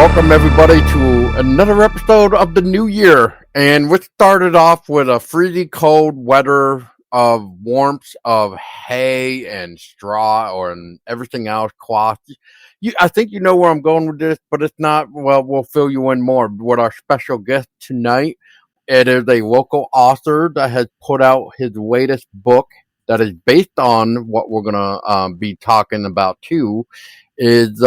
welcome everybody to another episode of the new year. And we started off with a freezing cold weather of warmth of hay and straw and everything else cloth. I think you know where I'm going with this, but it's not. Well, we'll fill you in more with our special guest tonight. It is a local author that has put out his latest book that is based on what we're gonna be talking about too. Is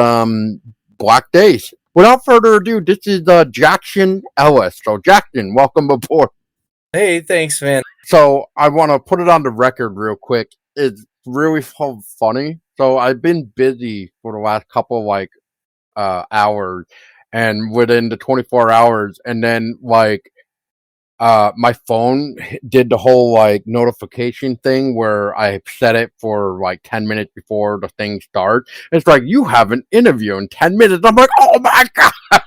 Black Days. Without further ado, this is Jackson Ellis. So, Jackson, welcome aboard. Hey, thanks, man. So, I want to put it on the record real quick. It's really funny. So, I've been busy for the last couple hours, and within the 24 hours, and then my phone did the whole notification thing where I set it for 10 minutes before the thing starts. It's like, you have an interview in 10 minutes. I'm like, oh my God.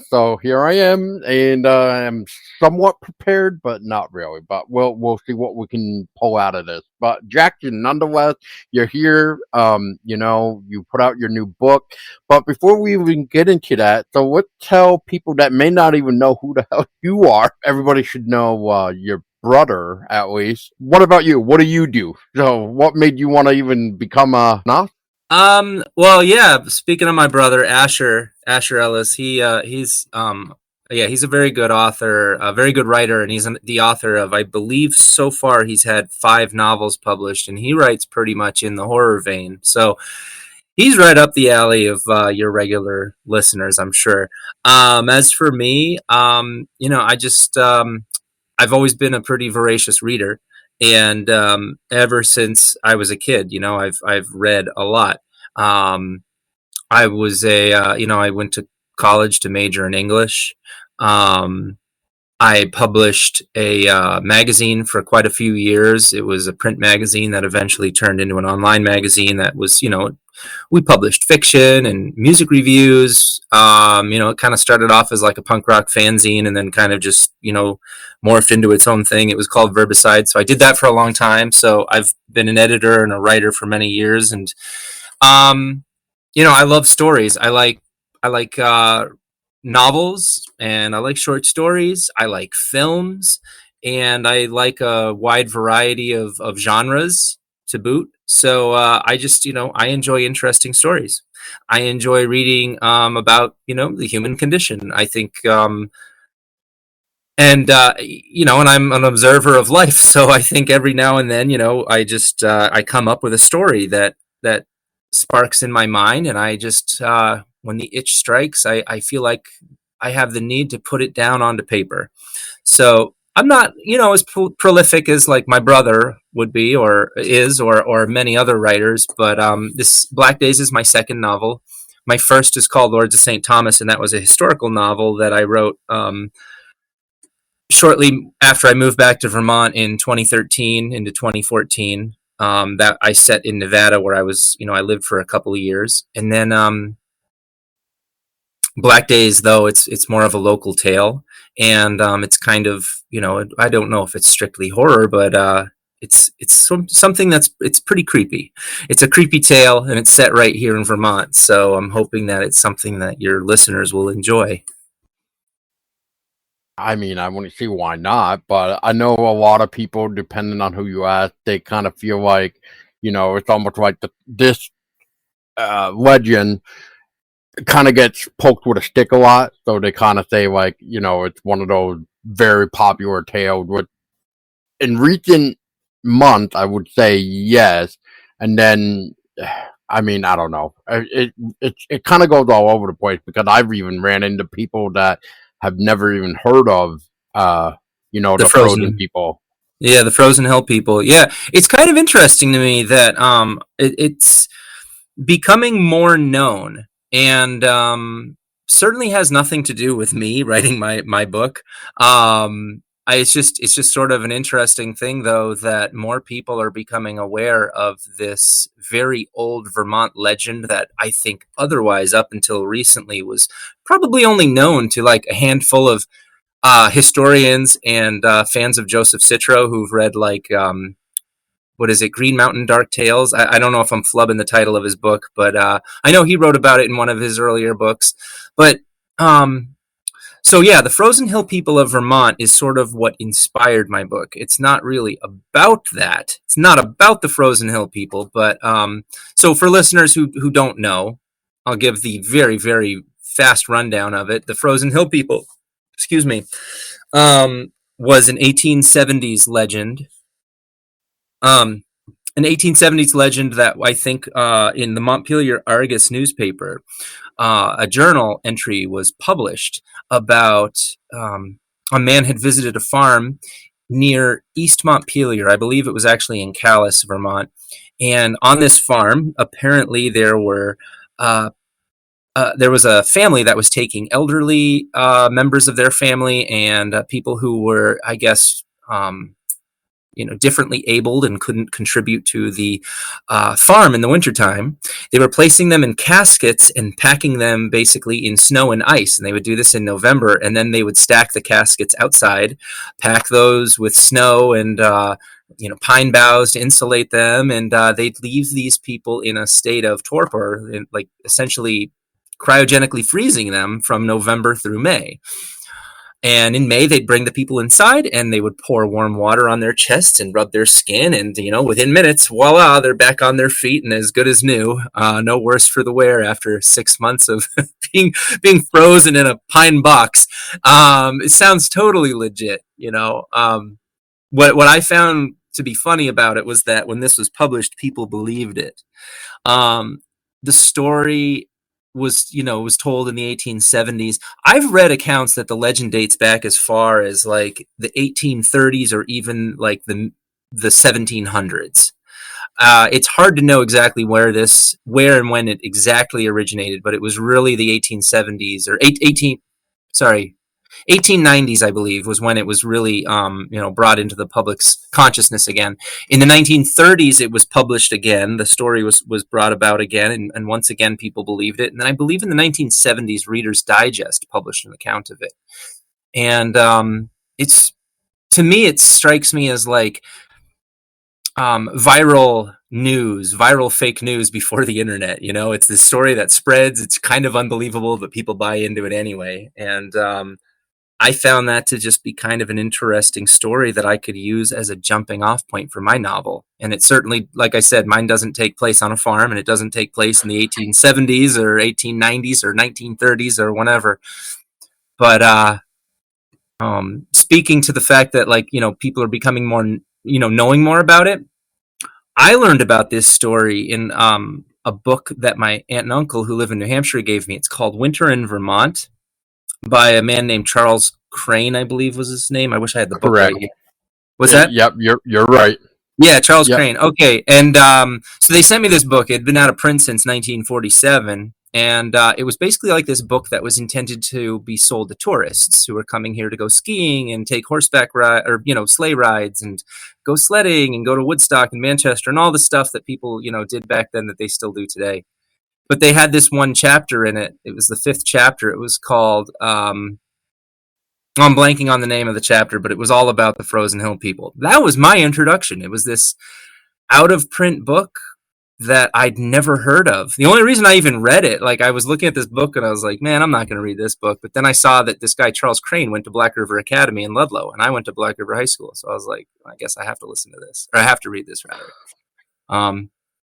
So here I am, and I'm somewhat prepared, but not really. But we'll see what we can pull out of this. But Jackson, nonetheless, you're here. You put out your new book. But before we even get into that, so let's tell people that may not even know who the hell you are. Everybody should know your brother, at least. What about you? What do you do? So what made you want to even become a novelist? Well, yeah, speaking of my brother, Asher Ellis, he's a very good author, a very good writer, and he's the author of, I believe so far he's had 5 novels published, and he writes pretty much in the horror vein. So he's right up the alley of your regular listeners, I'm sure. As for me, I've always been a pretty voracious reader. And ever since I was a kid, I've read a lot. I went to college to major in English. I published a magazine for quite a few years. It was a print magazine that eventually turned into an online magazine that was, we published fiction and music reviews. It kind of started off as like a punk rock fanzine and then kind of just, morphed into its own thing. It was called Verbicide. So I did that for a long time. So I've been an editor and a writer for many years. And, I love stories. I like novels, and I like short stories. I like films, and I like a wide variety of genres to boot. So I enjoy interesting stories. I enjoy reading about, the human condition. I think, and I'm an observer of life. So I think every now and then, I come up with a story that sparks in my mind, and I just when the itch strikes, I feel like I have the need to put it down onto paper. So I'm not, as prolific as like my brother would be or is, or many other writers. But this Black Days is my second novel. My first is called Lords of St. Thomas, and that was a historical novel that I wrote shortly after I moved back to Vermont in 2013 into 2014. That I set in Nevada, where I was, I lived for a couple of years. And then Black Days, though, it's more of a local tale, and it's kind of, I don't know if it's strictly horror, but it's something it's pretty creepy. It's a creepy tale, and it's set right here in Vermont. So I'm hoping that it's something that your listeners will enjoy. I mean, I wouldn't see why not, but I know a lot of people, depending on who you ask, they kind of feel like, it's almost like this legend kind of gets poked with a stick a lot. So they kind of say it's one of those very popular tales. With in recent months, I would say yes, and then I mean, I don't know. It kind of goes all over the place because I've even ran into people that have never even heard of, the frozen people. Yeah, the Frozen Hill people. Yeah, it's kind of interesting to me that it's becoming more known, and certainly has nothing to do with me writing my book. It's just sort of an interesting thing, though, that more people are becoming aware of this very old Vermont legend that I think otherwise up until recently was probably only known to like a handful of historians and fans of Joseph Citro who've read what is it, Green Mountain Dark Tales. I don't know if I'm flubbing the title of his book, but I know he wrote about it in one of his earlier books. But so yeah, the Frozen Hill people of Vermont is sort of what inspired my book. It's not really about that. It's not about the Frozen Hill people, but so for listeners who don't know, I'll give the very, very fast rundown of it. The Frozen Hill people, excuse me, was an 1870s legend. An 1870s legend that I think in the Montpelier Argus newspaper, a journal entry was published about a man had visited a farm near East Montpelier. I believe it was actually in Calais, Vermont. And on this farm, apparently there was a family that was taking elderly members of their family and people who were, I guess, differently abled and couldn't contribute to the farm in the wintertime. They were placing them in caskets and packing them basically in snow and ice. And they would do this in November, and then they would stack the caskets outside, pack those with snow and pine boughs to insulate them, and they'd leave these people in a state of torpor, like essentially cryogenically freezing them from November through May. And in May, they'd bring the people inside and they would pour warm water on their chests and rub their skin. And, within minutes, voila, they're back on their feet and as good as new. No worse for the wear after 6 months of being frozen in a pine box. It sounds totally legit, What I found to be funny about it was that when this was published, people believed it. The story was told in the 1870s. I've read accounts that the legend dates back as far as like the 1830s or even like the 1700s. It's hard to know exactly where and when it exactly originated, but it was really the 1870s or 1890s, I believe, was when it was really, brought into the public's consciousness again. In the 1930s, it was published again. The story was brought about again, and once again, people believed it. And then I believe in the 1970s, Reader's Digest published an account of it. And to me, it strikes me as like viral fake news before the internet. It's this story that spreads. It's kind of unbelievable, but people buy into it anyway. And I found that to just be kind of an interesting story that I could use as a jumping off point for my novel. And it certainly, like I said, mine doesn't take place on a farm, and it doesn't take place in the 1870s or 1890s or 1930s or whatever. But speaking to the fact that people are becoming more, knowing more about it, I learned about this story in a book that my aunt and uncle who live in New Hampshire gave me. It's called Winter in Vermont, by a man named Charles Crane, I believe was his name. I wish I had the book right here. What's that? Yep, you're right. Yeah, Charles Crane. Okay, and so they sent me this book. It had been out of print since 1947, and it was basically like this book that was intended to be sold to tourists who were coming here to go skiing and take horseback sleigh rides and go sledding and go to Woodstock and Manchester and all the stuff that people did back then that they still do today. But they had this one chapter in it. It was the 5th chapter. It was called, I'm blanking on the name of the chapter, but it was all about the Frozen Hill people. That was my introduction. It was this out-of-print book that I'd never heard of. The only reason I even read it, I was looking at this book and I was like, man, I'm not going to read this book. But then I saw that this guy, Charles Crane, went to Black River Academy in Ludlow, and I went to Black River High School. So I was like, I guess I have to listen to this, or I have to read this, rather.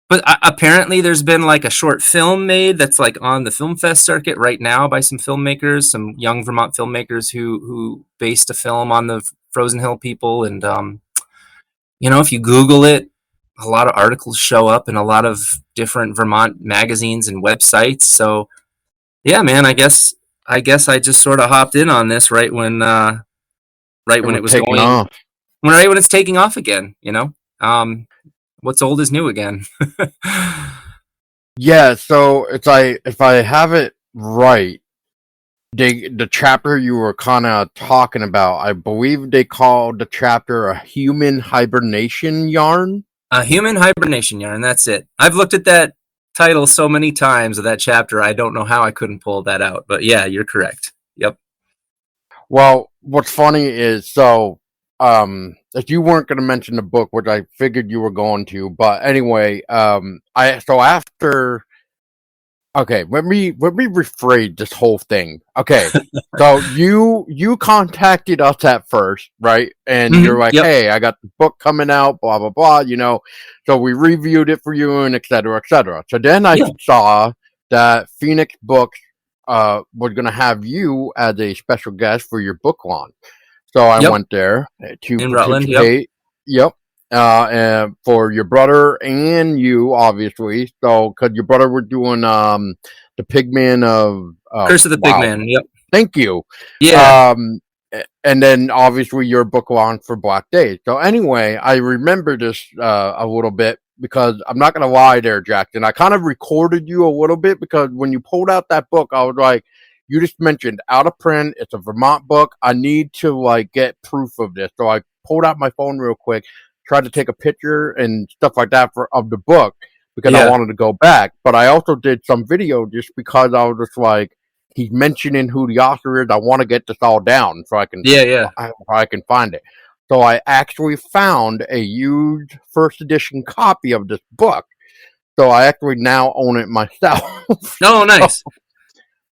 But apparently there's been a short film made that's on the film fest circuit right now by some filmmakers, some young Vermont filmmakers who based a film on the Frozen Hill people. And, if you Google it, a lot of articles show up in a lot of different Vermont magazines and websites. So yeah, man, I guess I just sort of hopped in on this right when it was taking off. Right when it's taking off again, what's old is new again. Yeah, so if I have it right, the chapter you were kind of talking about, I believe they called the chapter a human hibernation yarn. A human hibernation yarn, that's it. I've looked at that title so many times of that chapter, I don't know how I couldn't pull that out. But yeah, you're correct. Yep. Well, what's funny is, so if you weren't going to mention the book, which I figured you were going to, but anyway, I so after. Okay, let me rephrase this whole thing. Okay, so you contacted us at first, right? And you're like, Yep. "Hey, I got the book coming out, blah blah blah." So we reviewed it for you and et cetera, et cetera. So then I Yeah. saw that Phoenix Books was gonna have you as a special guest for your book launch. So I Yep. went there to In Rutland. Yep. participate. Yep. And for your brother and you, obviously. So, because your brother was doing the Pigman of Curse of the Pig wow, Man. Yep. thank you. Yeah. Um, and then obviously your book launch for Black Days. So anyway, I remember this a little bit because I'm not gonna lie there, Jackson. I kind of recorded you a little bit because when you pulled out that book, I was like, you just mentioned out of print. It's a Vermont book. I need to like get proof of this. So I pulled out my phone real quick, tried to take a picture and stuff like that of the book because I Yeah. wanted to go back. But I also did some video just because I was just like, he's mentioning who the author is. I want to get this all down so Yeah. Yeah. I can find it. So I actually found a used first edition copy of this book. So I actually now own it myself. Oh, so, nice.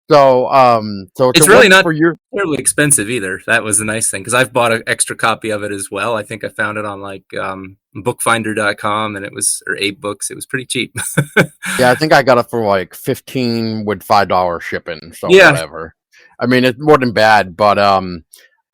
so It's it really wasn't not for your. terribly expensive either. That was the nice thing because I've bought an extra copy of it as well. I think I found it on like bookfinder.com and it was, or Abe Books. It was pretty cheap. Yeah, I think I got it for like 15 with $5 shipping. So Yeah. whatever. I mean, it wasn't bad, but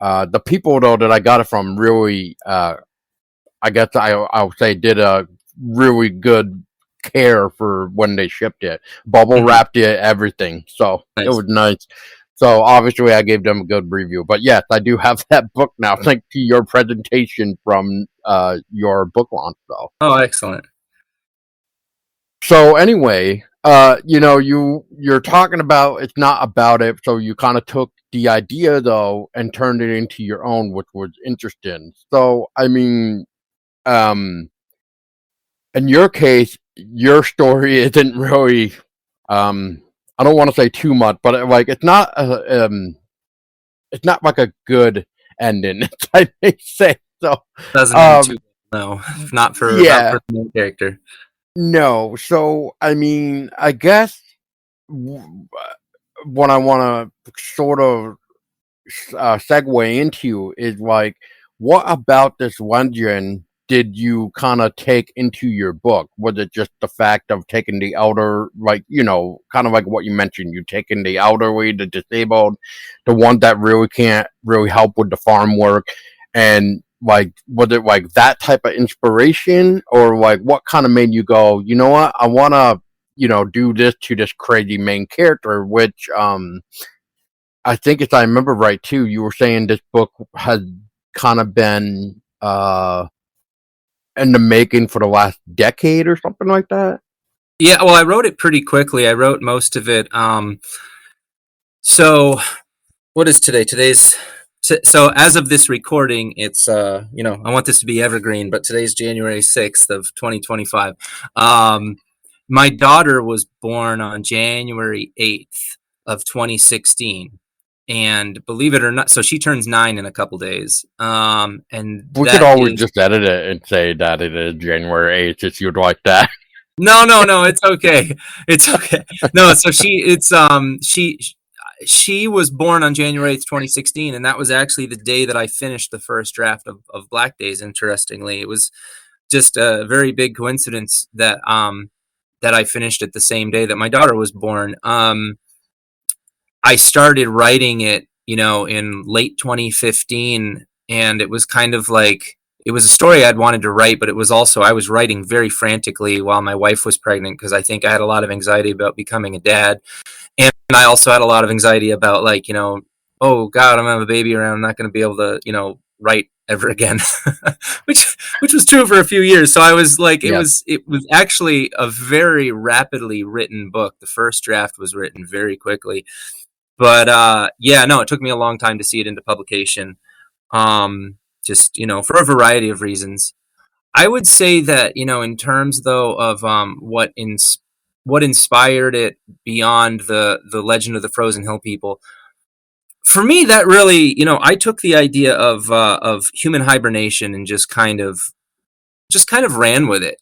the people though that I got it from really I guess I would say did a really good care for when they shipped it. Bubble Hmm. wrapped it, everything. So it Nice. was nice. So obviously I gave them a good review. But yes, I do have that book now. Thanks to your presentation from your book launch though. Oh, excellent. So anyway, you're talking about it's not about it, so you kind of took the idea though and turned it into your own, which was interesting. So I mean, um in your case, your story isn't really. Um, I don't want to say too much, but like it's not like a good ending. I may say so. Doesn't end Um, too well, no. Not for yeah, the main character. no. So I mean, I guess w- what I want to sort of segue into is like, what about this legend did you kind of take into your book? Was it just the fact of taking the elder, like, kind of like what you mentioned, you taking the elderly, the disabled, the one that really can't really help with the farm work, and like, was it like that type of inspiration, or like what kind of made you go, you know what, I want to, do this to this crazy main character, which I think if I remember right too, you were saying this book has kind of been in the making for the last decade or something like that. Yeah, well, I wrote it pretty quickly. I wrote most of it. So what is today? So as of this recording, it's I want this to be evergreen, but today's January 6th of 2025. My daughter was born on January 8th of 2016. And believe it or not, so she turns 9 in a couple days. And We could that always is just edit it and say that it is January 8th if you'd like that. no, no, no, it's okay. It's okay. No, so she was born on January 8th, 2016, and that was actually the day that I finished the first draft of Black Days, interestingly. It was just a very big coincidence that I finished it the same day that my daughter was born. I started writing it, in late 2015, and it was kind of like it was a story I'd wanted to write, but it was also I was writing very frantically while my wife was pregnant because I think I had a lot of anxiety about becoming a dad, and I also had a lot of anxiety about like oh God, I'm gonna have a baby around, I'm not gonna be able to write ever again, which was true for a few years. So I was like, it Yeah. was it was actually a very rapidly written book. The first draft was written very quickly, but yeah, no, it took me a long time to see it into publication. Just for a variety of reasons. I would say that in terms though of what inspired it beyond the Legend of the Frozen Hill People. For me, that really, I took the idea of human hibernation and just kind of ran with it.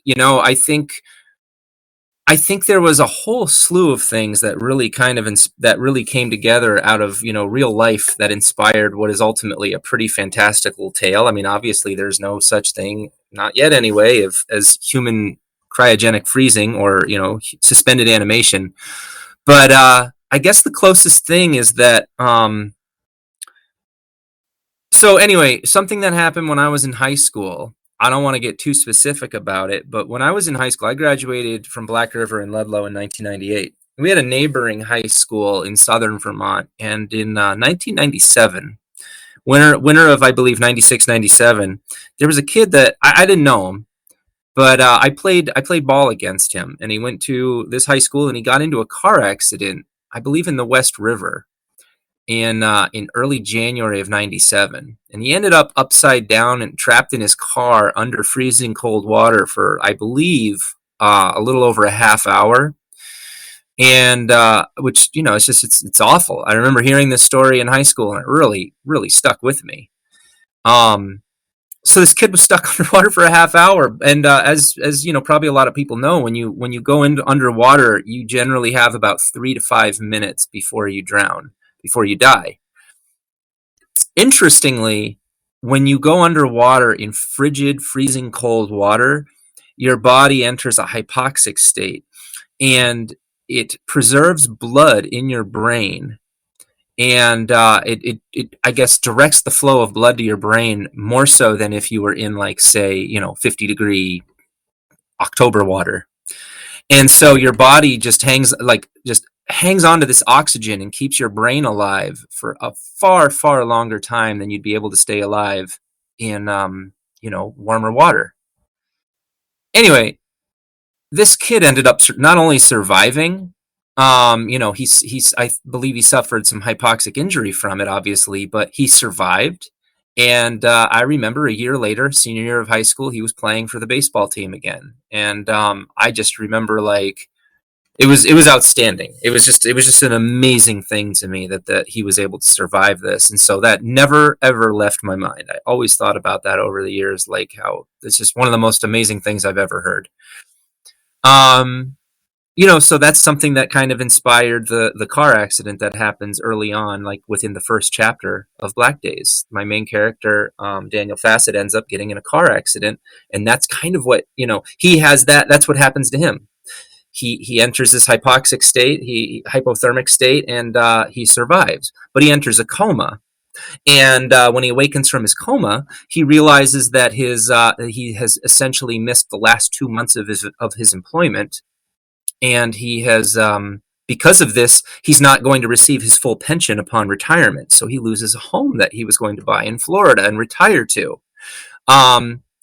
I think there was a whole slew of things that really that really came together out of real life that inspired what is ultimately a pretty fantastical tale. I mean, obviously, there's no such thing, not yet anyway, as human cryogenic freezing or suspended animation. But I guess the closest thing is that. So anyway, something that happened when I was in high school. I don't want to get too specific about it, but when I was in high school, I graduated from Black River in Ludlow in 1998. We had a neighboring high school in southern Vermont, and in 1997, winter of I believe 96, 97, there was a kid that I didn't know him, but I played ball against him, and he went to this high school, and he got into a car accident, I believe in the West River in early January of 97. And he ended up upside down and trapped in his car under freezing cold water for, I believe, a little over a half hour. And which, it's awful. I remember hearing this story in high school, and it really, really stuck with me. Um, so this kid was stuck underwater for a half hour, and as probably a lot of people know, when you go into underwater, you generally have about 3 to 5 minutes before you drown, before you die. Interestingly, when you go underwater in frigid, freezing cold water, your body enters a hypoxic state, and it preserves blood in your brain, and it I guess directs the flow of blood to your brain more so than if you were in, like, say, 50-degree October water. And so your body just hangs on to this oxygen and keeps your brain alive for a far, far longer time than you'd be able to stay alive in warmer water. Anyway, this kid ended up not only surviving. He's I believe he suffered some hypoxic injury from it, obviously, but he survived. And I remember a year later, senior year of high school, he was playing for the baseball team again. And I just remember, like, it was outstanding. It was just an amazing thing to me that he was able to survive this, and so that never ever left my mind. I always thought about that over the years, like how it's just one of the most amazing things I've ever heard. Um, so that's something that kind of inspired the car accident that happens early on, like within the first chapter of Black Days. My main character, Daniel Fassett, ends up getting in a car accident, and that's kind of what he has. That's what happens to him. He enters this hypothermic state, and he survives, but he enters a coma. And when he awakens from his coma, he realizes that he has essentially missed the last 2 months of his employment, and he has because of this, he's not going to receive his full pension upon retirement. So he loses a home that he was going to buy in Florida and retire to.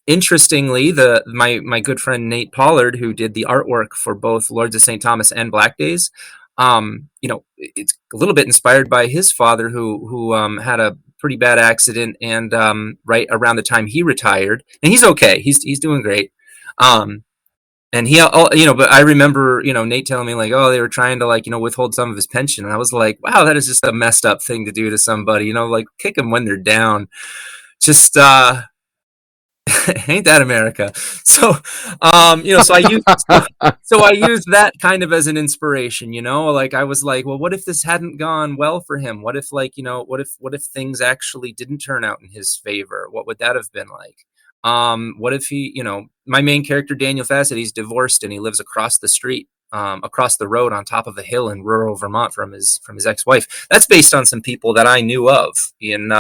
Interestingly, my good friend Nate Pollard, who did the artwork for both Lords of St. Thomas and Black Days, it's a little bit inspired by his father, who had a pretty bad accident, and right around the time he retired, and he's okay, he's doing great. And but I remember, Nate telling me, like, oh, they were trying to, like, withhold some of his pension, and I was like, wow, that is just a messed up thing to do to somebody, like, kick them when they're down. Just ain't that America? So, so I used that kind of as an inspiration, like, I was like, well, what if this hadn't gone well for him? What if, like, what if things actually didn't turn out in his favor? What would that have been like? What if my main character, Daniel Fassett, he's divorced, and he lives across the street, across the road on top of a hill in rural Vermont from his ex-wife. That's based on some people that I knew of in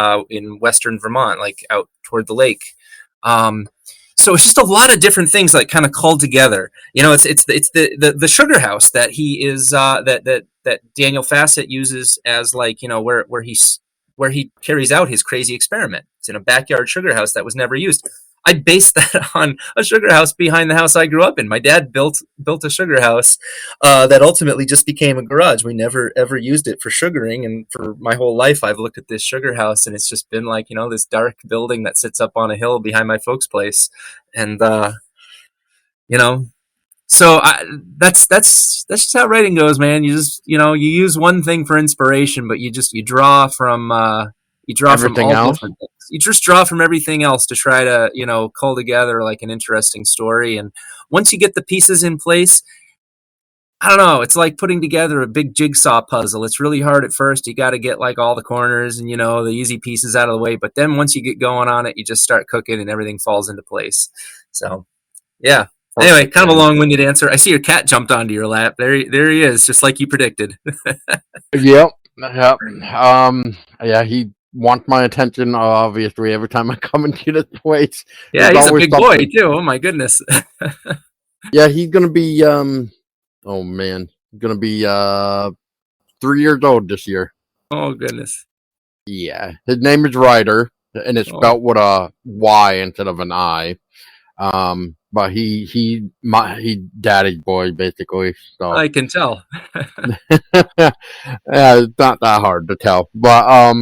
Western Vermont, like out toward the lake. So it's just a lot of different things, like, kind of called together. It's the sugar house that he is that Daniel Fassett uses as, like, where he carries out his crazy experiment. It's in a backyard sugar house that was never used. I based that on a sugar house behind the house I grew up in. My dad built a sugar house that ultimately just became a garage. We never ever used it for sugaring, and for my whole life I've looked at this sugar house, and it's just been like, this dark building that sits up on a hill behind my folks' place. And you know So that's just how writing goes, man. You just, you use one thing for inspiration, but you draw from Everything all else. different things. You just draw from everything else to try to, cull together like an interesting story. And once you get the pieces in place, I don't know. It's like putting together a big jigsaw puzzle. It's really hard at first. You got to get like all the corners and, the easy pieces out of the way. But then once you get going on it, you just start cooking and everything falls into place. So, yeah. Anyway, Perfect, kind of a man. long-winded answer. I see your cat jumped onto your lap. There he is, just like you predicted. Yep. Yep. Yeah, he wants my attention, obviously, every time I come into this place. Yeah, There's he's a always big boy something. too. Oh my goodness. Yeah, he's gonna be oh man. He's gonna be 3 years old this year. Oh goodness. Yeah. His name is Ryder, and it's Oh, spelled with a Y instead of an I. But he daddy's boy basically. So I can tell. yeah, it's not that hard to tell. But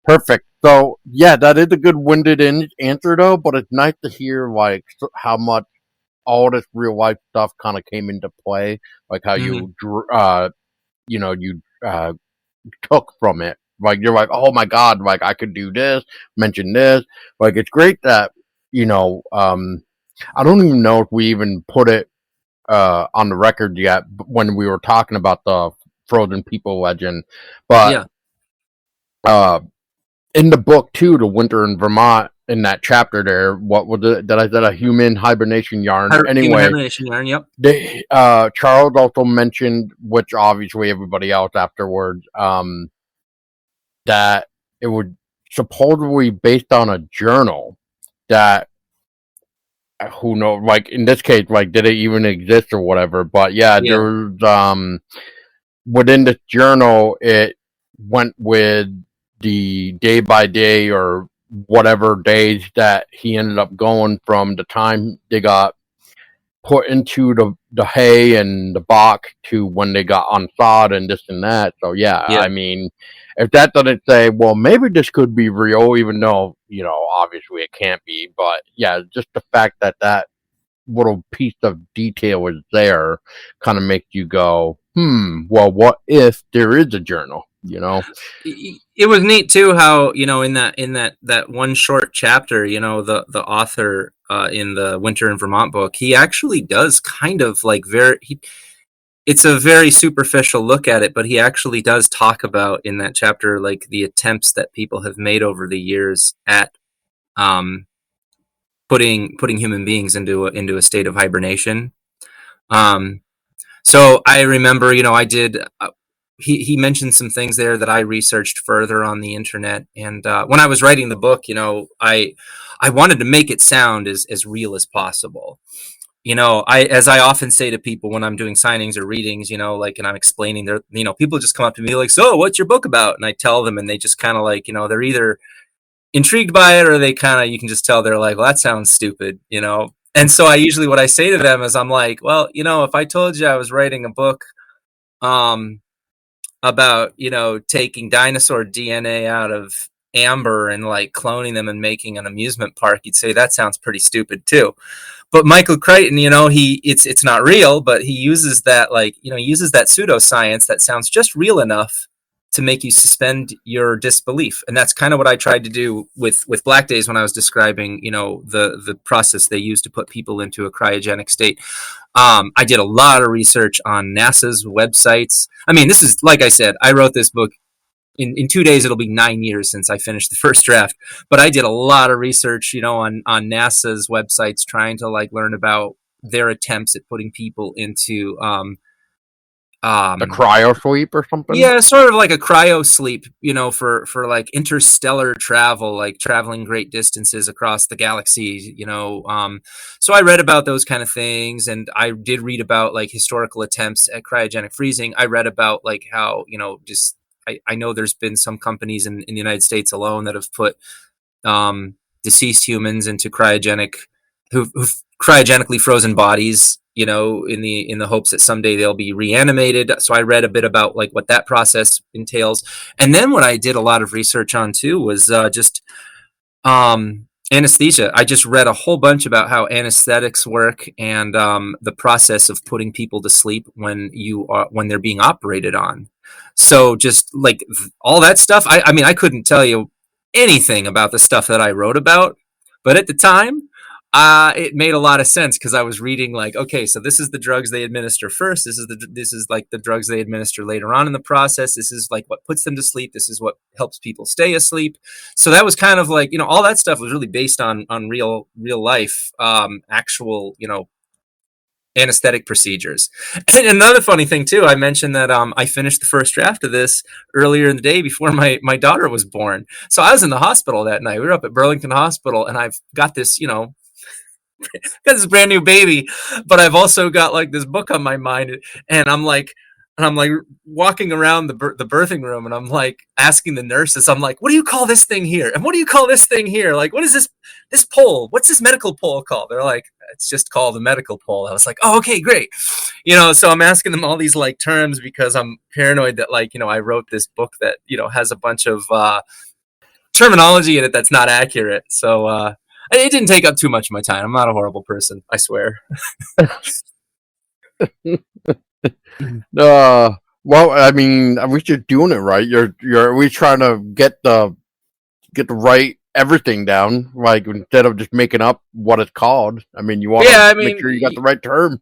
perfect. So yeah, that is a good winded answer though. But it's nice to hear like how much all this real life stuff kind of came into play, like how Hmm. you took from it. Like you're like, oh my god, like I could do this, mention this. Like it's great that I don't even know if we even put it on the record yet when we were talking about the frozen people legend, but Yeah. uh, in the book too, the winter in Vermont. In that chapter there, what was it that I said? A human hibernation yarn. Human Anyway, hibernation yarn. Yep. Charles also mentioned, which obviously everybody else afterwards, that it would supposedly based on a journal that who knows, like in this case, like did it even exist or whatever. But yeah, Yeah. there's within this journal it went with the day by day or whatever days that he ended up going from the time they got put into the hay and the box to when they got unsawed and this and that. So yeah, Yeah. I mean, if that doesn't say, well, maybe this could be real, even though obviously it can't be. But yeah, just the fact that that little piece of detail is there, kind of makes you go, well, what if there is a journal? It was neat too how, in that one short chapter, the author in the Winter in Vermont book, he actually does kind of like it's a very superficial look at it, but he actually does talk about in that chapter like the attempts that people have made over the years at um, putting human beings into a state of hibernation. Um, so I remember, I did. He mentioned some things there that I researched further on the internet, and when I was writing the book, I wanted to make it sound as real as possible. As I often say to people when I'm doing signings or readings, like, and I'm explaining, people just come up to me like, "So, what's your book about?" And I tell them, and they just kind of like, they're either intrigued by it or they kind of, you can just tell they're like, "Well, that sounds stupid." And so I usually, what I say to them is, I'm like, "Well, if I told you I was writing a book, um, about taking dinosaur DNA out of amber and like cloning them and making an amusement park, you'd say that sounds pretty stupid too." But Michael Crichton, it's not real, but he uses that, like, he uses that pseudoscience that sounds just real enough to make you suspend your disbelief. And that's kind of what I tried to do with Black Days when I was describing, the process they use to put people into a cryogenic state. I did a lot of research on NASA's websites. I mean, this is, like I said, I wrote this book in 2 days. It'll be 9 years since I finished the first draft, but I did a lot of research, on NASA's websites, trying to like learn about their attempts at putting people into The um, cryo sleep or something. yeah, sort of like a cryo sleep, for like interstellar travel, like traveling great distances across the galaxy. So I read about those kind of things, and I did read about like historical attempts at cryogenic freezing. I read about like how, just I know there's been some companies in the United States alone that have put deceased humans into who've cryogenically frozen bodies, in the hopes that someday they'll be reanimated. So I read a bit about like what that process entails, and then what I did a lot of research on too was just Anesthesia. I just read a whole bunch about how anesthetics work and the process of putting people to sleep when they're being operated on. So just like all that stuff, I mean, I couldn't tell you anything about the stuff that I wrote about, but at the time, it made a lot of sense because I was reading like, okay, so this is the drugs they administer first. This is like the drugs they administer later on in the process. This is like what puts them to sleep. This is what helps people stay asleep. So that was kind of like, all that stuff was really based on real life, actual, anesthetic procedures. And another funny thing too, I mentioned that I finished the first draft of this earlier in the day before my daughter was born. So I was in the hospital that night. We were up at Burlington Hospital, and I've got this, got this brand new baby, but I've also got like this book on my mind, and I'm like walking around the birthing room, and I'm like asking the nurses, I'm like, what do you call this thing here? And what do you call this thing here? Like, what is this pole? What's this medical pole called? They're like, it's just called a medical pole. I was like, oh, okay, great. So I'm asking them all these like terms because I'm paranoid that like, I wrote this book that, has a bunch of terminology in it that's not accurate. So it didn't take up too much of my time. I'm not a horrible person, I swear. Well, I mean, at least you're doing it right. You're we trying to get the right everything down, like instead of just making up what it's called. I mean, you want Yeah, to I make mean, sure you got the right term.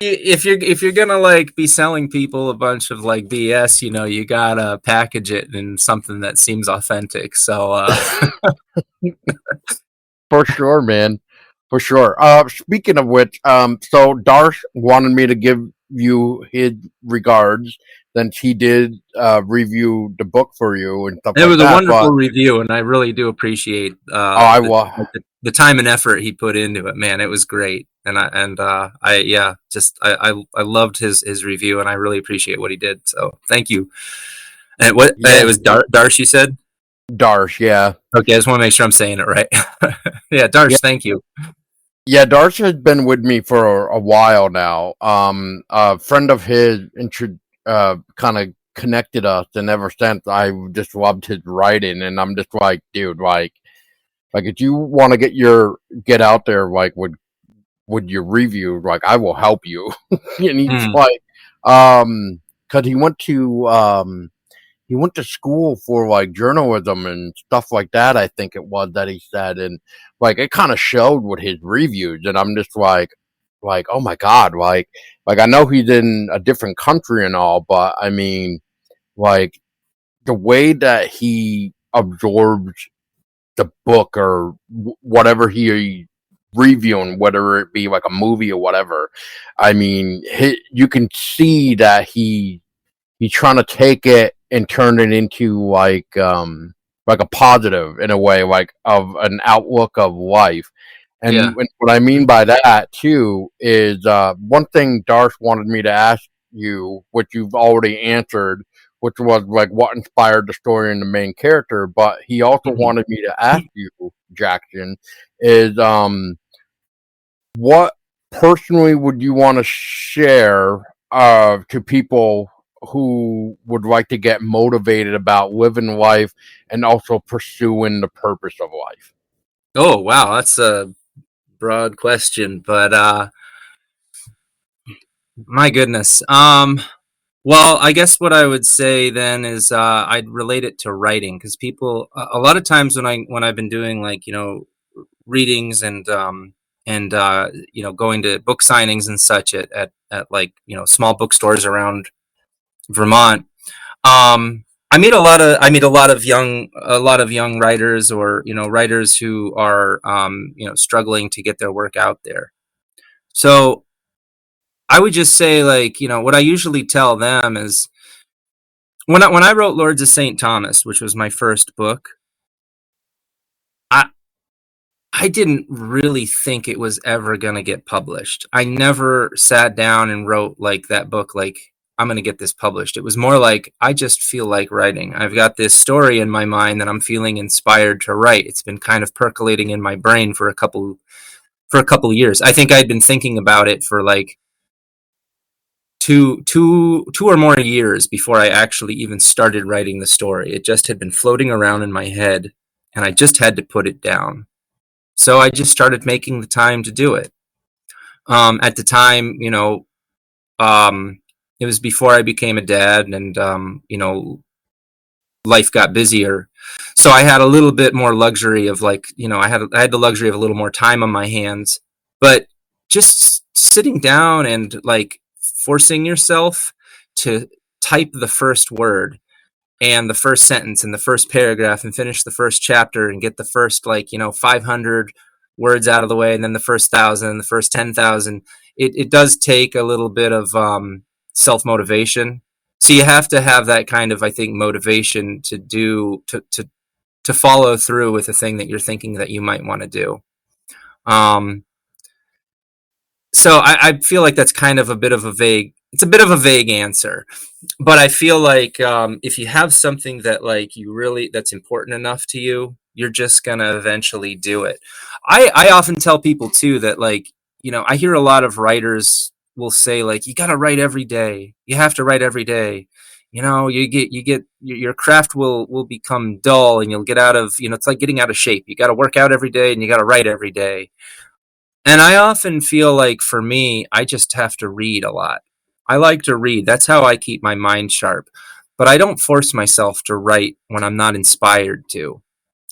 if you're gonna like be selling people a bunch of like BS, you gotta package it in something that seems authentic. So For sure, man. For sure. Speaking of which, so Darsh wanted me to give you his regards, since he did review the book for you and stuff it like was a that. wonderful But review, and I really do appreciate oh, I will. the time and effort he put into it. Man, it was great, and I yeah, just I loved his review, and I really appreciate what he did. So thank you. And what it Yeah, was Darsh, you said? Darsh. Yeah, Okay, I just want to make sure I'm saying it right. Yeah, yeah, Darsh, thank you. yeah. Darsh has been with me for a while now. A friend of his kind of connected us, and ever since I just loved his writing, and I'm just like, dude, like if you want to get out there, like with your review, like I will help you. And he's Mm, like, because he went to school for like journalism and stuff like that. I think it was that he said, and like it kind of showed with his reviews, and I'm just like oh my god, like I know he's in a different country and all, but I mean, like the way that he absorbs the book or whatever he reviewing, whether it be like a movie or whatever. I mean, you can see that he's trying to take it and turn it into like a positive in a way, like of an outlook of life. And yeah. what I mean by that too is one thing Darth wanted me to ask you, which you've already answered, which was like what inspired the story and the main character. But he also Mhm. wanted me to ask you, Jackson, is what personally would you want to share to people who would like to get motivated about living life and also pursuing the purpose of life? Oh wow, that's a broad question, but my goodness. Well, I guess what I would say then is I'd relate it to writing because people a lot of times when I've been doing like readings and going to book signings and such at like small bookstores around Vermont. I meet a lot of young writers or writers who are struggling to get their work out there. So I would just say like what I usually tell them is when I wrote Lords of St. Thomas, which was my first book, I I didn't really think it was ever going to get published. I never sat down and wrote like that book like I'm going to get this published. It was more like I just feel like writing. I've got this story in my mind that I'm feeling inspired to write. It's been kind of percolating in my brain for a couple of years. I think I'd been thinking about it for like two or more years before I actually even started writing the story. It just had been floating around in my head, and I just had to put it down. So I just started making the time to do it. At the time, it was before I became a dad, and life got busier. So I had a little bit more luxury of, like, I had the luxury of a little more time on my hands. But just sitting down and, like, forcing yourself to type the first word and the first sentence and the first paragraph and finish the first chapter and get the first, like, 500 words out of the way, and then the first 1,000 and the first 10,000. It does take a little bit of self-motivation. So you have to have that kind of, I think, motivation to follow through with the thing that you're thinking that you might want to do. Um, so I feel like that's kind of it's a bit of a vague answer, but I feel like, if you have something that, like, that's important enough to you, you're just gonna eventually do it. I often tell people too that, like, I hear a lot of writers will say, like, you gotta write every day. You have to write every day. Your craft will become dull, and you'll get out of, it's like getting out of shape. You got to work out every day, and you got to write every day. And I often feel like, for me, I just have to read a lot. I like to read. That's how I keep my mind sharp. But I don't force myself to write when I'm not inspired to.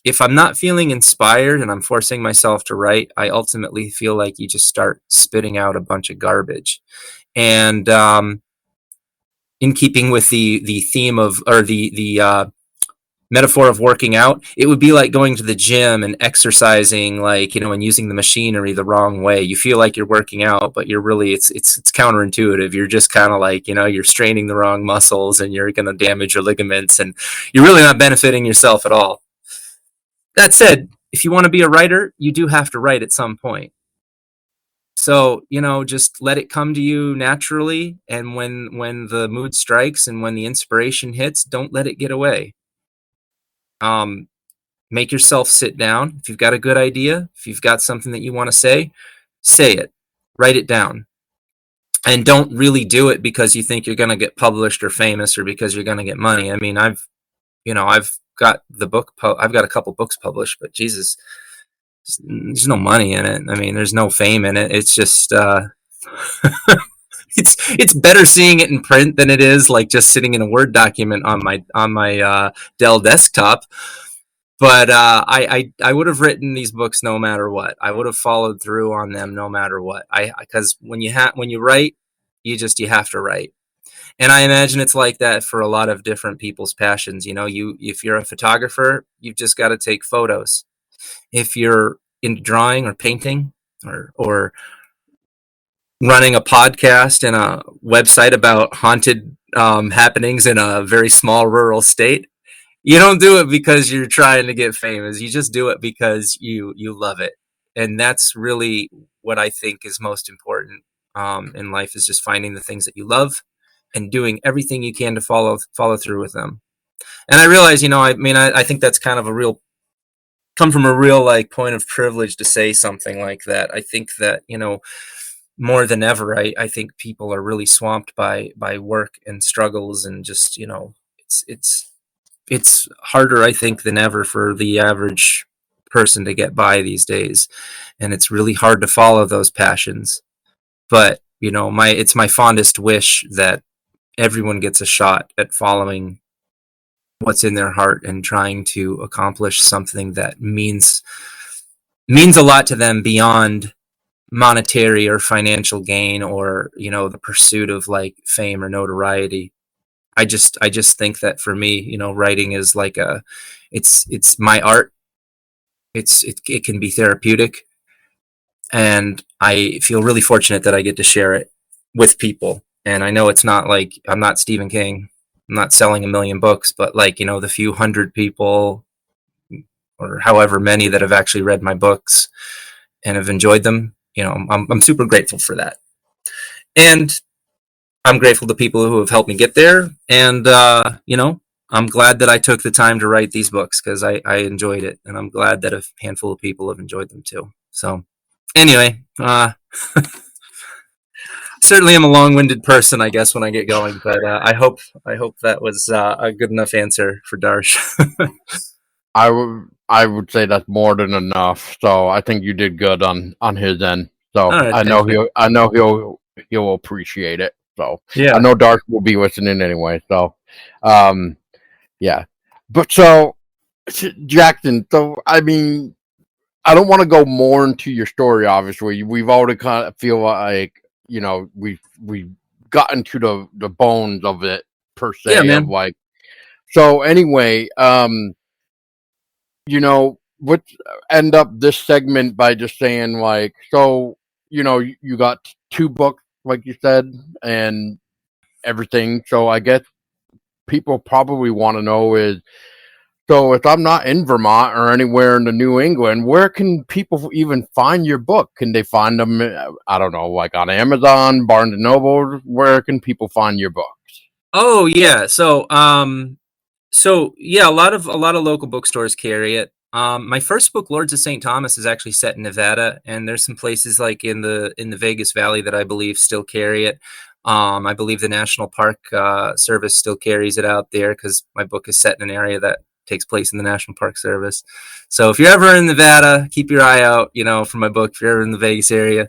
If I'm not feeling inspired and I'm forcing myself to write, I ultimately feel like you just start spitting out a bunch of garbage. And in keeping with the theme of, or the metaphor of working out, it would be like going to the gym and exercising, like, and using the machinery the wrong way. You feel like you're working out, but you're really, it's counterintuitive. You're just kind of like, you're straining the wrong muscles, and you're going to damage your ligaments, and you're really not benefiting yourself at all. That said, if you want to be a writer, you do have to write at some point. So, just let it come to you naturally. And when the mood strikes and when the inspiration hits, don't let it get away. Make yourself sit down. If you've got a good idea, if you've got something that you want to say it, write it down. And don't really do it because you think you're going to get published or famous, or because you're going to get money. I mean, I've got I've got a couple books published, but Jesus, there's no money in it. I mean, there's no fame in it. It's just, it's better seeing it in print than it is, like, just sitting in a Word document on my Dell desktop. But I would have written these books no matter what. I would have followed through on them no matter what. Because when you write, you have to write. And I imagine it's like that for a lot of different people's passions. If you're a photographer, you've just got to take photos. If you're into drawing or painting, or running a podcast and a website about haunted happenings in a very small rural state, you don't do it because you're trying to get famous. You just do it because you love it. And that's really what I think is most important in life, is just finding the things that you love and doing everything you can to follow through with them. And I realize, I think that's kind of come from a real, like, point of privilege to say something like that. I think that, more than ever, I think people are really swamped by work and struggles, and just, it's harder, I think, than ever for the average person to get by these days. And it's really hard to follow those passions. But, it's my fondest wish that everyone gets a shot at following what's in their heart and trying to accomplish something that means a lot to them beyond monetary or financial gain, or, the pursuit of, like, fame or notoriety. I just think that, for me, writing is like it's my art. It can be therapeutic, and I feel really fortunate that I get to share it with people. And I know it's not like, I'm not Stephen King. I'm not selling 1 million books, but, like, the few hundred people, or however many, that have actually read my books and have enjoyed them, I'm super grateful for that. And I'm grateful to people who have helped me get there. And, I'm glad that I took the time to write these books, because I enjoyed it. And I'm glad that a handful of people have enjoyed them too. So anyway, certainly am a long-winded person, I guess, when I get going, but I hope that was a good enough answer for Darsh. I would say that's more than enough. So I think you did good on his end. So All right, I thank know you. he'll appreciate it. So I Yeah, know Dark will be listening anyway. So, um, yeah. But so Jackson. So I mean, I don't want to go more into your story. Obviously, we've already kind of feel like we've gotten to the bones of it per yeah, se of man. like. So anyway, let's end up this segment by just saying like, so you got two books like you said and everything. So I guess people probably want to know is, so if I'm not in Vermont or anywhere in the New England, where can people even find your book? Can they find them? I don't know, like on Amazon, Barnes and Noble. Where can people find your books? Oh yeah. So yeah, a lot of local bookstores carry it. My first book, Lords of St. Thomas, is actually set in Nevada, and there's some places like in the Vegas Valley that I believe still carry it. I believe the National Park Service still carries it out there because my book is set in an area that takes place in the National Park Service. So if you're ever in Nevada, keep your eye out, for my book. If you're ever in the Vegas area,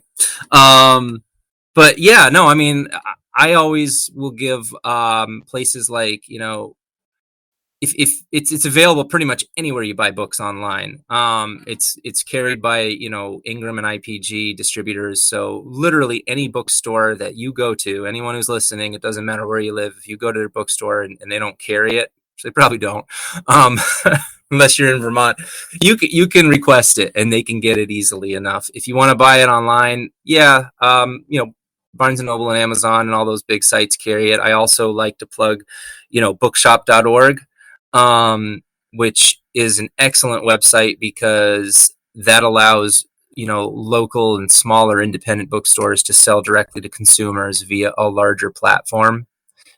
um, but yeah, no, I mean, I always will give places like if it's available pretty much anywhere you buy books online. It's carried by Ingram and IPG distributors. So literally any bookstore that you go to, anyone who's listening, it doesn't matter where you live. If you go to their bookstore and they don't carry it, which they probably don't, um, unless you're in Vermont, you can request it and they can get it easily enough. If you want to buy it online, yeah, Barnes and Noble and Amazon and all those big sites carry it. I also like to plug, bookshop.org, which is an excellent website because that allows local and smaller independent bookstores to sell directly to consumers via a larger platform.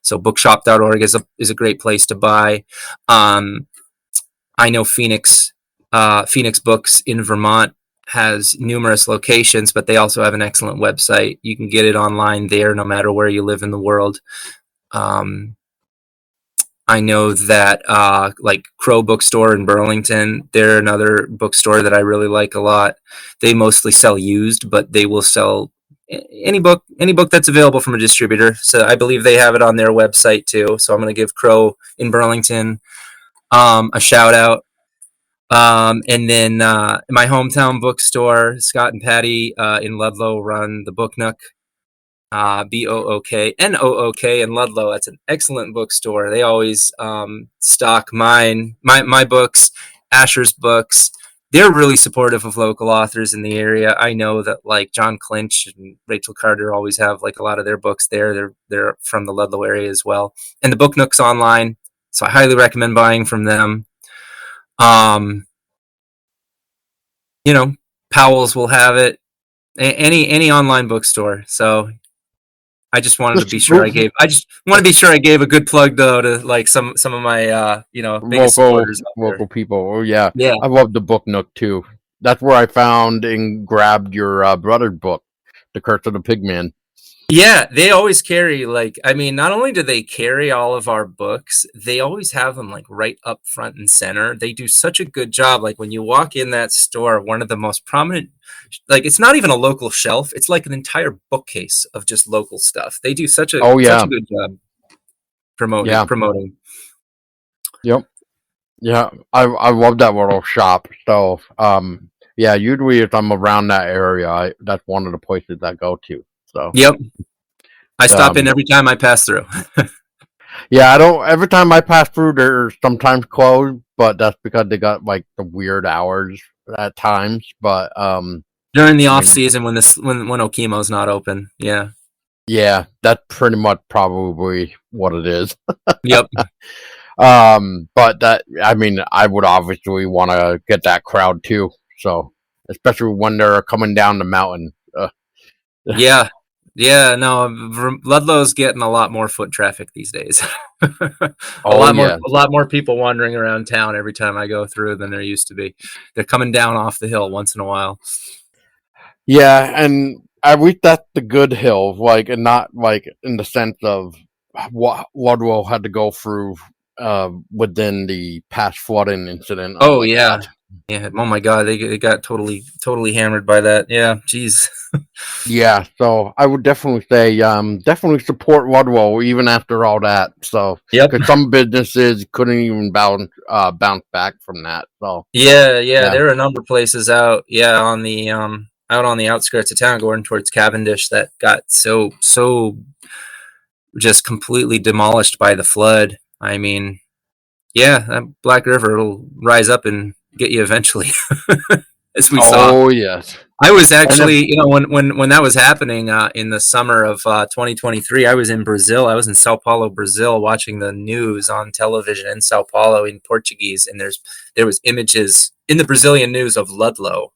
So bookshop.org is a great place to buy. I know Phoenix Books in Vermont has numerous locations, but they also have an excellent website. You can get it online there no matter where you live in the world. Um, I know that like Crow Bookstore in Burlington, they're another bookstore that I really like a lot. They mostly sell used, but they will sell any book that's available from a distributor. So I believe they have it on their website too. So I'm going to give Crow in Burlington a shout out. And then my hometown bookstore, Scott and Patty in Ludlow, run the Book Nook. Booknook in Ludlow. That's an excellent bookstore. They always stock my books, Asher's books. They're really supportive of local authors in the area. I know that like John Clinch and Rachel Carter always have like a lot of their books there. They're from the Ludlow area as well. And the Book Nook's online, so I highly recommend buying from them. Um, Powell's will have it. Any online bookstore. So I just wanted to Just be sure I just want to be sure I gave a good plug though to like some of my biggest supporters out there. local people. Oh yeah, Yeah. I love the Book Nook too. That's where I found and grabbed your brother's book, The Curse of the Pigman. Yeah, they always carry not only do they carry all of our books, they always have them like right up front and center. They do such a good job. Like when you walk in that store, one of the most prominent, like it's not even a local shelf, it's like an entire bookcase of just local stuff. They do such a Oh such yeah, a good job promoting yeah, promoting. yep, yeah. I love that little shop. So yeah, usually if I'm around that area, that's one of the places I go to. So Yep. I stop in um, every time I pass through. yeah, I don't. Every time I pass through, they're sometimes closed, but that's because they got like the weird hours at times. But During the I off mean, season when Okemo's not open. Yeah. yeah, that's pretty much probably what it is. Yep. But that, I mean, I would obviously want to get that crowd too. So, especially when they're coming down the mountain. Yeah. Yeah, no, Ludlow's getting a lot more foot traffic these days. a Oh lot more yeah, a lot more people wandering around town every time I go through than there used to be. They're coming down off the hill once in a while. yeah, and at least that's the good hill, like, and not like in the sense of what Ludlow had to go through within the past flooding incident of Oh like yeah. that. Yeah. Oh my God, they got totally hammered by that. Yeah. Jeez. Yeah, so I would definitely say, definitely support Ludlow even after all that. So, Yep. because some businesses couldn't even bounce back from that. So, Yeah. Yeah. yeah. There are a number of places out. Yeah, on the out on the outskirts of town, going towards Cavendish, that got so just completely demolished by the flood. I mean, yeah, that Black River will rise up and get you eventually, as we saw. Oh yes. I was And if actually, when that was happening in the summer of 2023, I was in Brazil. I was in Sao Paulo, Brazil, watching the news on television in Sao Paulo in Portuguese, and there was images in the Brazilian news of Ludlow.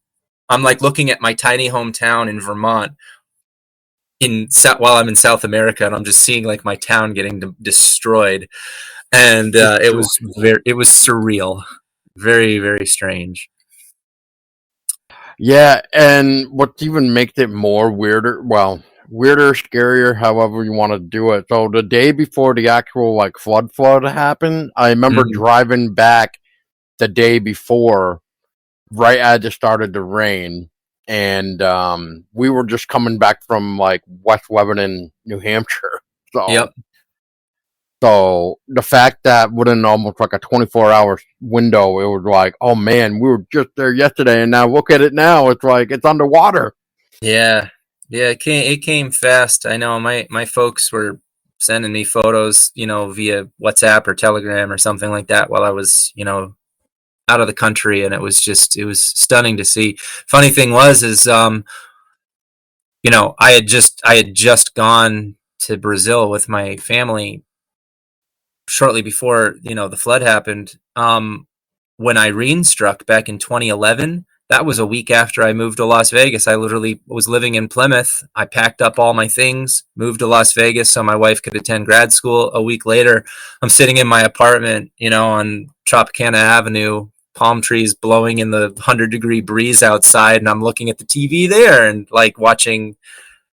I'm like looking at my tiny hometown in Vermont while I'm in South America, and I'm just seeing like my town getting destroyed, and it was surreal, very very strange. Yeah, and what even makes it more weirder, well, weirder, scarier, however you want to do it. So the day before the actual like flood happened, I remember Mhm. driving back the day before, right as it started to rain, and we were just coming back from like West Lebanon, New Hampshire. So Yep. so the fact that within almost like a 24-hour window, it was like, oh man, we were just there yesterday, and now look at it now. It's like it's underwater. Yeah. Yeah, it came fast. I know my folks were sending me photos, via WhatsApp or Telegram or something like that while I was, out of the country, and it was stunning to see. Funny thing was is I had just gone to Brazil with my family shortly before, the flood happened. When Irene struck back in 2011, that was a week after I moved to Las Vegas. I literally was living in Plymouth. I packed up all my things, moved to Las Vegas so my wife could attend grad school. A week later, I'm sitting in my apartment, on Tropicana Avenue, palm trees blowing in the 100-degree breeze outside, and I'm looking at the TV there and like watching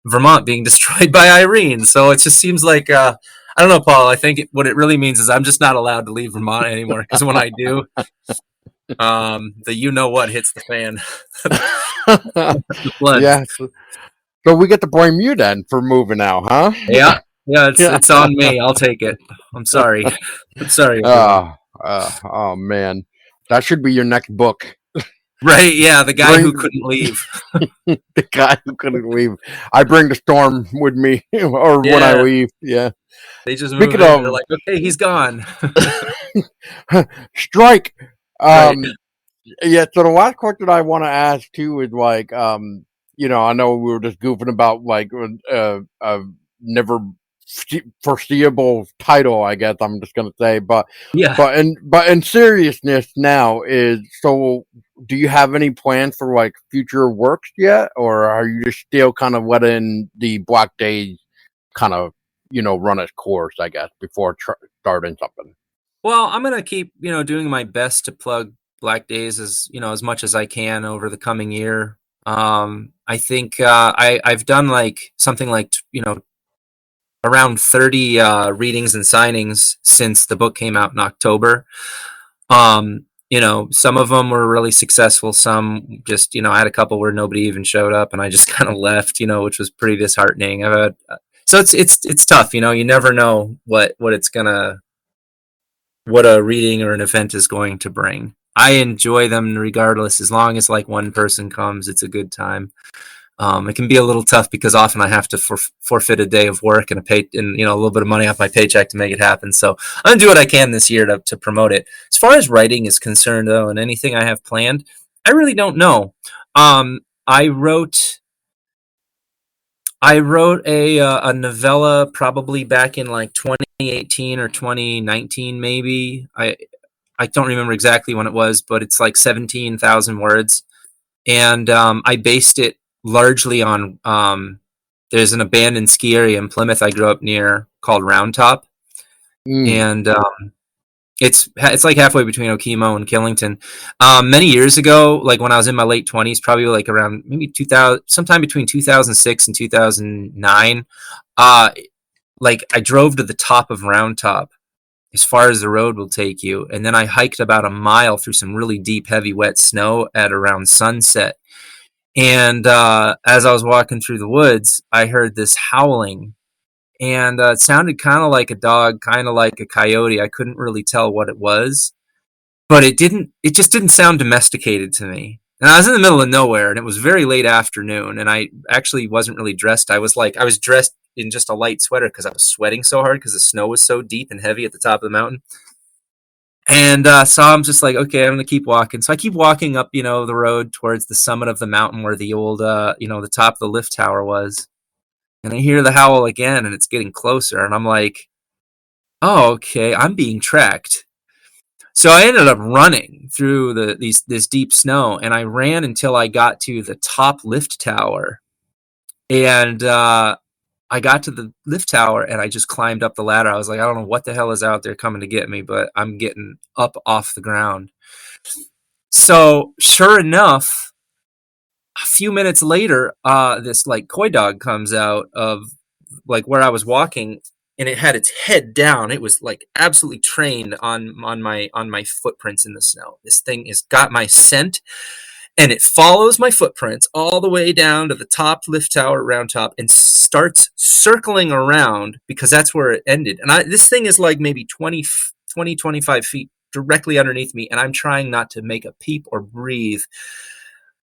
Vermont being destroyed by Irene. So it just seems like I don't know, Paul. I think what it really means is I'm just not allowed to leave Vermont anymore, because when I do, the what hits the fan. The floods. Yeah. So we get to blame you then for moving out, huh? Yeah, yeah. It's Yeah. it's on me. I'll take it. I'm sorry. I'm sorry, everyone. Oh man, that should be your next book. Right? Yeah, the guy who Bring couldn't leave. the guy who couldn't leave. I bring the storm with me, or when I Yeah, leave. Yeah. they just move Speaking in. They're of like, okay, he's gone. strike, Right. um, yeah. So the last question I want to ask too is like, I know we were just goofing about like never foreseeable title. I guess I'm just gonna say, but Yeah. but in seriousness now is so. Do you have any plans for like future works yet, or are you just still kind of letting the Black Days kind of run its course? I guess before starting something. Well, I'm gonna keep, doing my best to plug Black Days as much as I can over the coming year. I think I've done like something like around 30 readings and signings since the book came out in October. Some of them were really successful. Some just, I had a couple where nobody even showed up, and I just kind of left, which was pretty disheartening. I've had, so it's tough. You never know what a reading or an event is going to bring. I enjoy them regardless, as long as like one person comes, it's a good time. It can be a little tough because often I have to forfeit a day of work and a little bit of money off my paycheck to make it happen. So I'm gonna do what I can this year to promote it. As far as writing is concerned, though, and anything I have planned, I really don't know. I wrote a novella probably back in like 2018 or 2019, maybe. I don't remember exactly when it was, but it's like 17,000 words, and I based it largely on. There's an abandoned ski area in Plymouth I grew up near called Round Top, Mm. and it's like halfway between Okemo and Killington. Many years ago, like when I was in my late 20s, probably like around maybe 2000, sometime between 2006 and 2009. Uh, like I drove to the top of Round Top as far as the road will take you. And then I hiked about a mile through some really deep, heavy, wet snow at around sunset. And as I was walking through the woods, I heard this howling. And it sounded kind of like a dog, kind of like a coyote. I couldn't really tell what it was, but it just didn't sound domesticated to me. And I was in the middle of nowhere, and it was very late afternoon, and I actually wasn't really dressed. I was dressed in just a light sweater because I was sweating so hard because the snow was so deep and heavy at the top of the mountain. And so I'm just like, okay, I'm going to keep walking. So I keep walking up, the road towards the summit of the mountain where the old, the top of the lift tower was. And I hear the howl again, and it's getting closer. And I'm like, oh, okay, I'm being tracked. So I ended up running through this deep snow, and I ran until I got to the top lift tower. And I got to the lift tower, and I just climbed up the ladder. I was like, I don't know what the hell is out there coming to get me, but I'm getting up off the ground. So sure enough, a few minutes later, this like coy dog comes out of like where I was walking, and it had its head down. It was like absolutely trained on my footprints in the snow. This thing has got my scent, and it follows my footprints all the way down to the top lift tower, round top, and starts circling around because that's where it ended. And this thing is like maybe 25 feet directly underneath me, and I'm trying not to make a peep or breathe.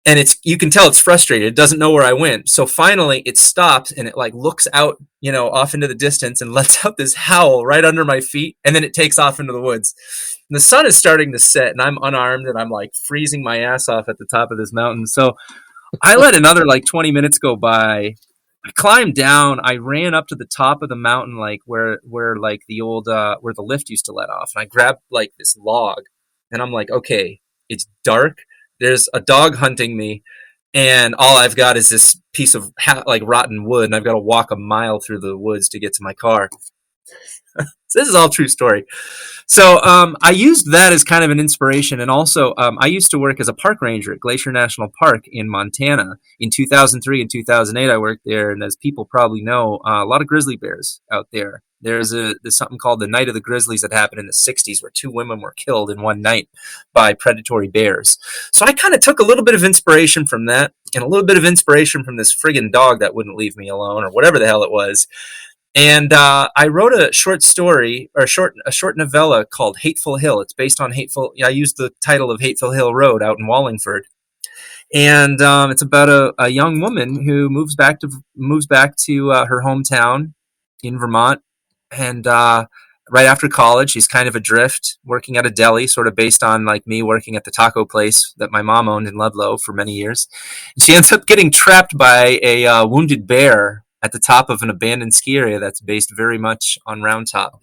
And you can tell it's frustrated. It doesn't know where I went. So finally it stops, and it like looks out, off into the distance and lets out this howl right under my feet. And then it takes off into the woods. And the sun is starting to set, and I'm unarmed, and I'm like freezing my ass off at the top of this mountain. So I let another like 20 minutes go by. I climbed down. I ran up to the top of the mountain, like where like the old, where the lift used to let off. And I grabbed like this log, and I'm like, okay, it's dark. There's a dog hunting me, and all I've got is this piece of like rotten wood, and I've got to walk a mile through the woods to get to my car. So this is all true story. So I used that as kind of an inspiration, and also I used to work as a park ranger at Glacier National Park in Montana. In 2003 and 2008, I worked there, and as people probably know, a lot of grizzly bears out there. There's something called the Night of the Grizzlies that happened in the 60s where 2 women were killed in one night by predatory bears. So I kind of took a little bit of inspiration from that, and a little bit of inspiration from this friggin' dog that wouldn't leave me alone, or whatever the hell it was. And I wrote a short story, or a short novella called Hateful Hill. It's based on I used the title of Hateful Hill Road out in Wallingford. And it's about a young woman who moves back to her hometown in Vermont. And right after college, she's kind of adrift, working at a deli, sort of based on like me working at the taco place that my mom owned in Ludlow for many years. And she ends up getting trapped by a wounded bear at the top of an abandoned ski area that's based very much on Round Top.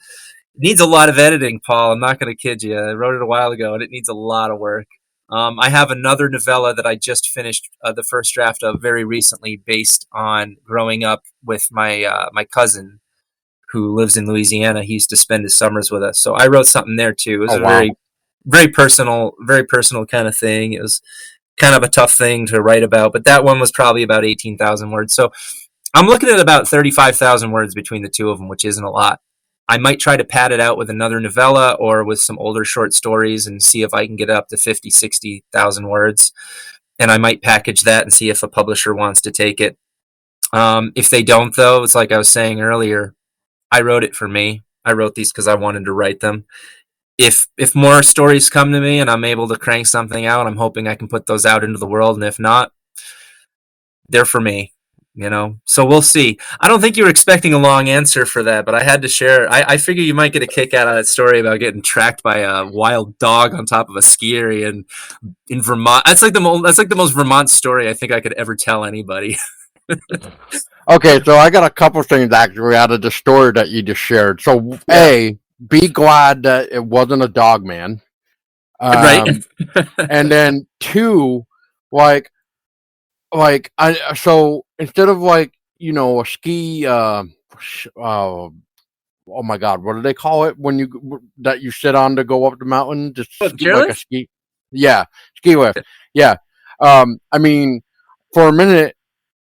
It needs a lot of editing, Paul. I'm not going to kid you. I wrote it a while ago, and it needs a lot of work. I have another novella that I just finished the first draft of very recently, based on growing up with my cousin who lives in Louisiana. He used to spend his summers with us, so I wrote something there too. It was very personal kind of thing. It was kind of a tough thing to write about, but that one was probably about 18,000 words. So I'm looking at about 35,000 words between the two of them, which isn't a lot. I might try to pad it out with another novella or with some older short stories and see if I can get it up to 50, 60,000 words. And I might package that and see if a publisher wants to take it. If they don't, though, it's like I was saying earlier, I wrote it for me. I wrote these because I wanted to write them. If more stories come to me and I'm able to crank something out, I'm hoping I can put those out into the world. And if not, they're for me. So we'll see. I don't think you were expecting a long answer for that, but I had to share. I figure you might get a kick out of that story about getting tracked by a wild dog on top of a ski area in Vermont. That's like the most Vermont story I think I could ever tell anybody. Okay, so I got a couple things actually out of the story that you just shared. So, A, be glad that it wasn't a dog man. Right. And then 2, so instead of a ski, oh my God, what do they call it when you sit on to go up the mountain? Just like a ski. Yeah, ski lift. Yeah. I mean, for a minute,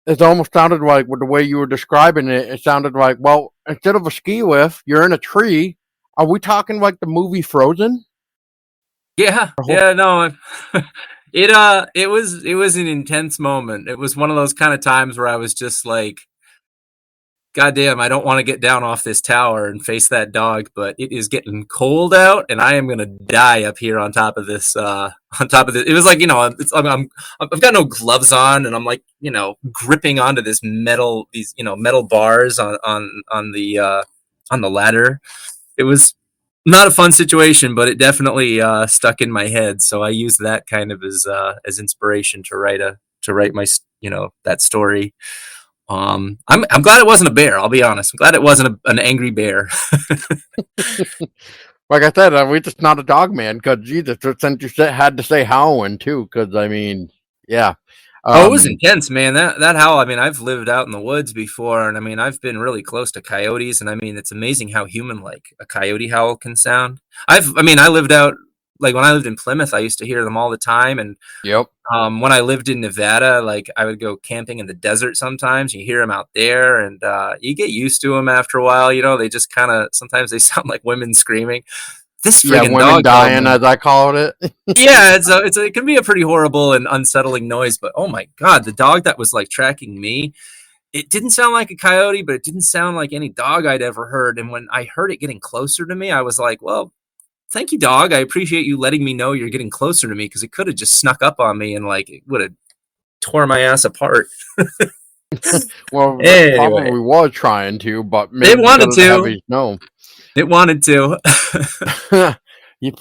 it almost sounded like, with the way you were describing it, it sounded like, well, instead of a ski lift, you're in a tree Are we talking like the movie Frozen? Yeah, The whole- yeah, no, it was an intense moment. It was one of those kind of times where I was just like, God damn, I don't want to get down off this tower and face that dog, but it is getting cold out, and I am gonna die up here on top of this. On top of this, it was like I've got no gloves on, and I'm like gripping onto this metal, these metal bars on the ladder. It was not a fun situation, but it definitely stuck in my head. So I used that kind of as inspiration to write my that story. I'm glad it wasn't a bear. I'll be honest. I'm glad it wasn't an angry bear. like I said, we just not a dog man because Jesus, since you had to say howling too, because I mean, yeah, Oh, it was um, intense, man. That howl. I mean, I've lived out in the woods before, and I mean, I've been really close to coyotes, and I mean, it's amazing how human-like a coyote howl can sound. I mean, I lived out like when I lived in Plymouth, I used to hear them all the time, and yep, when I lived in Nevada, like I would go camping in the desert sometimes. You hear them out there, and you get used to them after a while. They just kind of sometimes they sound like women screaming. This yeah, friggin' women dog called dying me. as I call it. Yeah, it can be a pretty horrible and unsettling noise, but oh my god, the dog that was like tracking me, it didn't sound like a coyote, but it didn't sound like any dog I'd ever heard. And when I heard it getting closer to me, I was like, well, thank you, dog. I appreciate you letting me know you're getting closer to me because it could have just snuck up on me and like it would have tore my ass apart. Well, that Anyway, probably was trying to, but they maybe because wanted of the to. heavy snow. It wanted to. You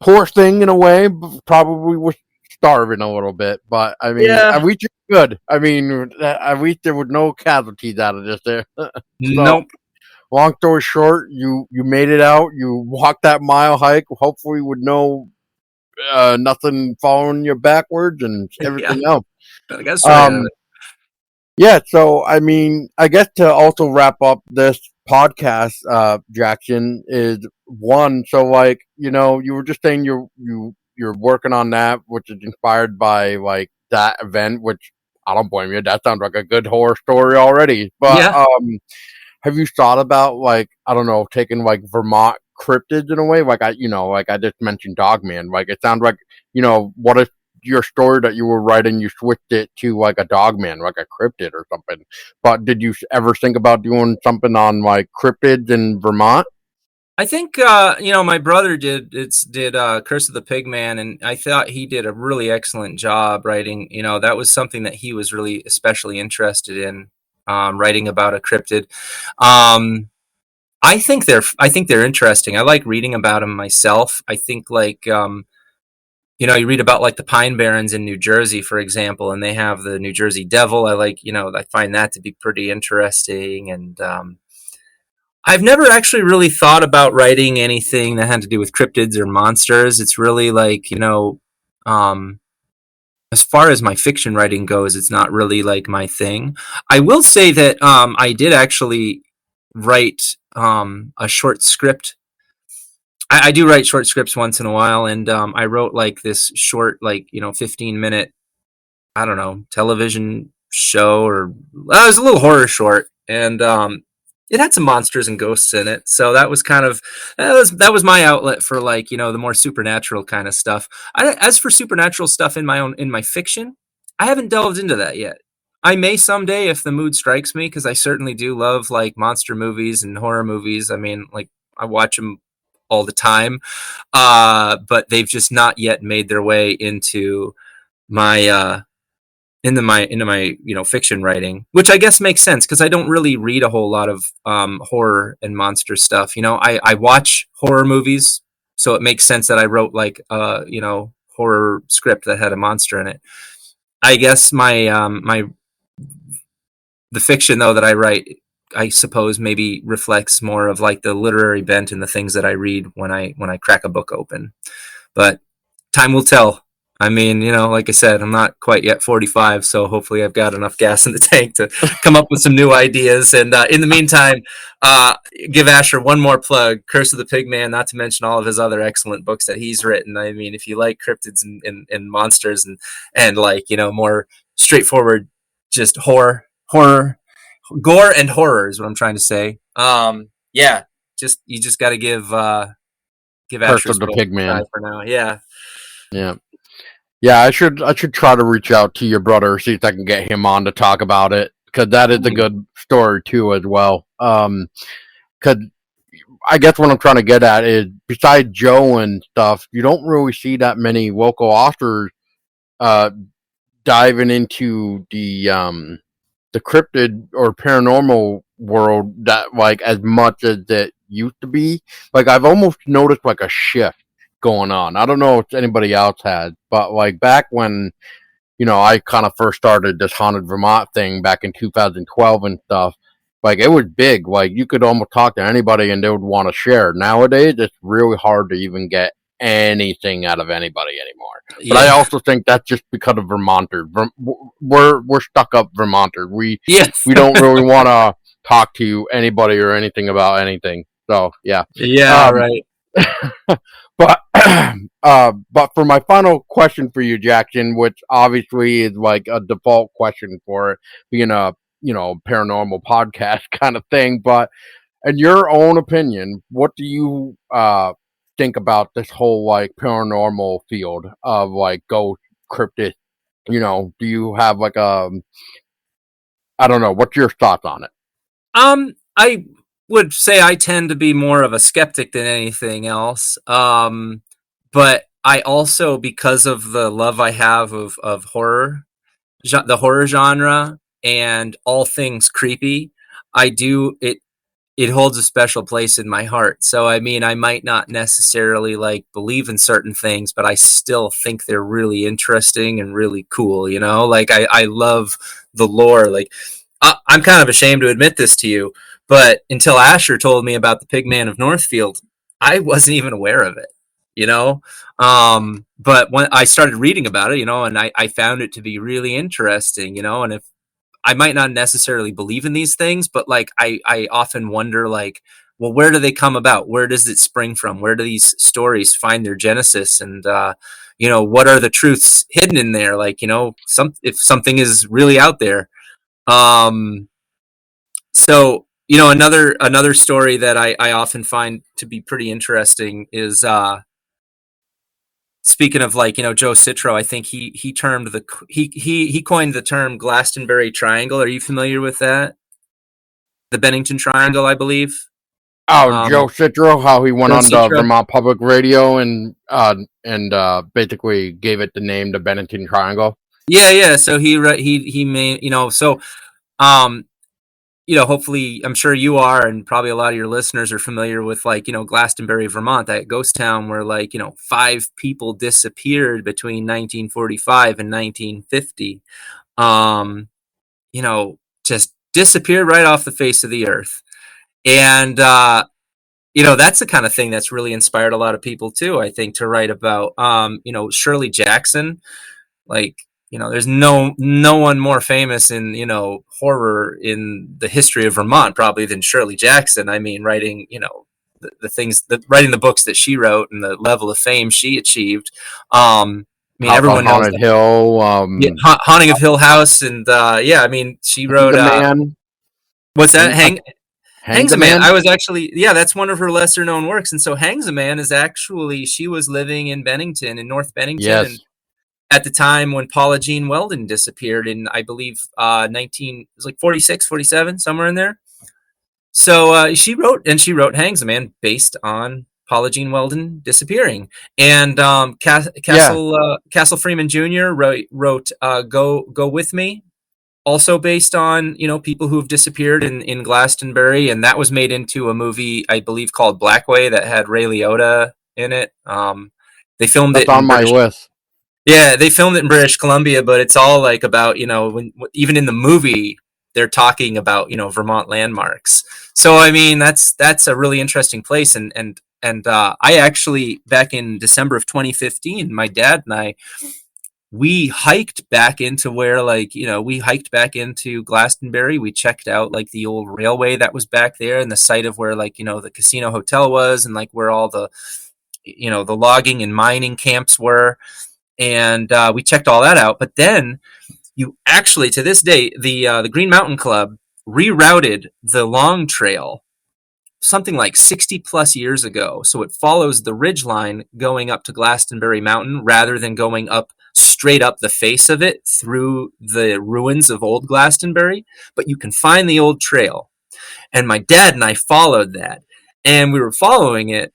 poor thing in a way, probably was starving a little bit, but I mean, Yeah. at least you're good. I mean, at least there was no casualties out of this there. So, Nope. long story short, you made it out. You walked that mile hike, hopefully with no nothing following you backwards and Yeah. everything else. I got straight out of Um, yeah, so I mean, I guess to also wrap up this podcast, Jackson, is one. So like, you were just saying you're working on that, which is inspired by like that event, which I don't blame you. That sounds like a good horror story already. But Yeah. have you thought about like, I don't know, taking like Vermont cryptids in a way? Like I just mentioned Dogman. Like it sounds like, what if your story that you were writing, you switched it to like a Dogman, like a cryptid or something. But did you ever think about doing something on like cryptids in Vermont? I think my brother did Curse of the Pig Man, and I thought he did a really excellent job writing. That was something that he was really especially interested in, writing about a cryptid. Um, I think they're interesting. I like reading about them myself. I think like you read about like the Pine Barrens in New Jersey, for example, and they have the New Jersey Devil. I find that to be pretty interesting, and I've never actually really thought about writing anything that had to do with cryptids or monsters. It's really like, um, as far as my fiction writing goes, it's not really like my thing. I will say that I did actually write a short script. I do write short scripts once in a while, and I wrote like this short, like 15-minute, I don't know, television show, or it was a little horror short, and it had some monsters and ghosts in it. So that was kind of that was my outlet for like the more supernatural kind of stuff. As for supernatural stuff in my fiction, I haven't delved into that yet. I may someday if the mood strikes me, because I certainly do love like monster movies and horror movies. I mean, like I watch them all the time, but they've just not yet made their way my into my fiction writing, which I guess makes sense because I don't really read a whole lot of horror and monster stuff. I watch horror movies, so it makes sense that I wrote like horror script that had a monster in it. I guess my the fiction though that I write, I suppose maybe reflects more of like the literary bent and the things that I read when I crack a book open. But time will tell. I mean, like I said, I'm not quite yet 45, so hopefully I've got enough gas in the tank to come up with some new ideas. And in the meantime, uh, give Asher one more plug: Curse of the Pig Man, not to mention all of his other excellent books that he's written. I mean, if you like cryptids and monsters and like more straightforward, just horror, gore, and horror is what I'm trying to say. Yeah, you just got to give Curse of Asher's the Book a try Pigman. for now. Yeah. Yeah. Yeah, I should try to reach out to your brother, see if I can get him on to talk about it, because that is a good story too as well. Because I guess what I'm trying to get at is, besides Joe and stuff, you don't really see that many local authors uh, diving into the cryptid or paranormal world that like as much as it used to be. Like I've almost noticed like a shift going on. I don't know if anybody else has, but like back when I kind of first started this haunted Vermont thing back in 2012 and stuff. Like it was big. Like you could almost talk to anybody and they would want to share. Nowadays, it's really hard to even get anything out of anybody anymore. But I Yeah. also think that's just because of Vermonters. We're stuck up Vermonters. Yeah. We don't really want to talk to anybody or anything about anything. So yeah. Yeah. Um, Right. but but for my final question for you, Jackson, which obviously is like a default question for it being a paranormal podcast kind of thing, but in your own opinion, what do you think about this whole like paranormal field of like ghost cryptid? Do you have like I don't know, what's your thoughts on it? I would say I tend to be more of a skeptic than anything else. But I also, because of the love I have of horror, the horror genre, and all things creepy, I do it holds a special place in my heart. So I mean, I might not necessarily like believe in certain things, but I still think they're really interesting and really cool, Like I love the lore. Like I'm kind of ashamed to admit this to you, but until Asher told me about the Pigman of Northfield, I wasn't even aware of it, you know? But when I started reading about it, and I found it to be really interesting, and if I might not necessarily believe in these things, but like I often wonder, like, well, where do they come about? Where does it spring from? Where do these stories find their genesis? And what are the truths hidden in there? Like, if something is really out there. Um, so another story that I often find to be pretty interesting is speaking of, like, Joe Citro. I think he termed he coined the term Glastonbury Triangle. Are you familiar with that? The Bennington Triangle, I believe. Oh, Um, Joe Citro, how he went Joe on the Citro. Vermont Public Radio and basically gave it the name the Bennington Triangle. Yeah. So he made, um hopefully, I'm sure you are, and probably a lot of your listeners are familiar with, like, Glastonbury, Vermont, that ghost town where, like, 5 people disappeared between 1945 and 1950. Um, just disappeared right off the face of the earth. And that's the kind of thing that's really inspired a lot of people too, I think, to write about. Shirley Jackson, like, there's no one more famous in, horror in the history of Vermont probably than Shirley Jackson. I mean, writing, the things that writing the books that she wrote and the level of fame she achieved. I mean, House on everyone knows Haunted that. Hill, Yeah, Haunting of Hill House, and yeah, I mean, she Hang wrote the Man, what's that? Hang, Hang Hangs the a Man. I Man. was actually, yeah, that's one of her lesser known works. And so Hangs a Man is actually, she was living in Bennington, in North Bennington, and Yes, at the time when Paula Jean Weldon disappeared in, I believe, it was like 46, 47, somewhere in there. So she wrote Hangs a Man based on Paula Jean Weldon disappearing. And yeah, Castle Freeman Jr. wrote Go With Me, also based on, people who have disappeared in Glastonbury, and that was made into a movie, I believe, called Blackway, that had Ray Liotta in it. They filmed that's it on in my British. list. Yeah, they filmed it in British Columbia, but it's all like about, when even in the movie they're talking about, Vermont landmarks. So I mean, that's a really interesting place. And I actually, back in December of 2015, my dad and I, we hiked back into where, like, we hiked back into Glastonbury. We checked out, like, the old railway that was back there, and the site of where, like, the casino hotel was, and like where all the the logging and mining camps were. And we checked all that out. But then, you actually, to this day, the Green Mountain Club rerouted the Long Trail something like 60 plus years ago. So it follows the ridge line going up to Glastonbury Mountain rather than going up straight up the face of it through the ruins of old Glastonbury. But you can find the old trail. And my dad and I followed that. And we were following it.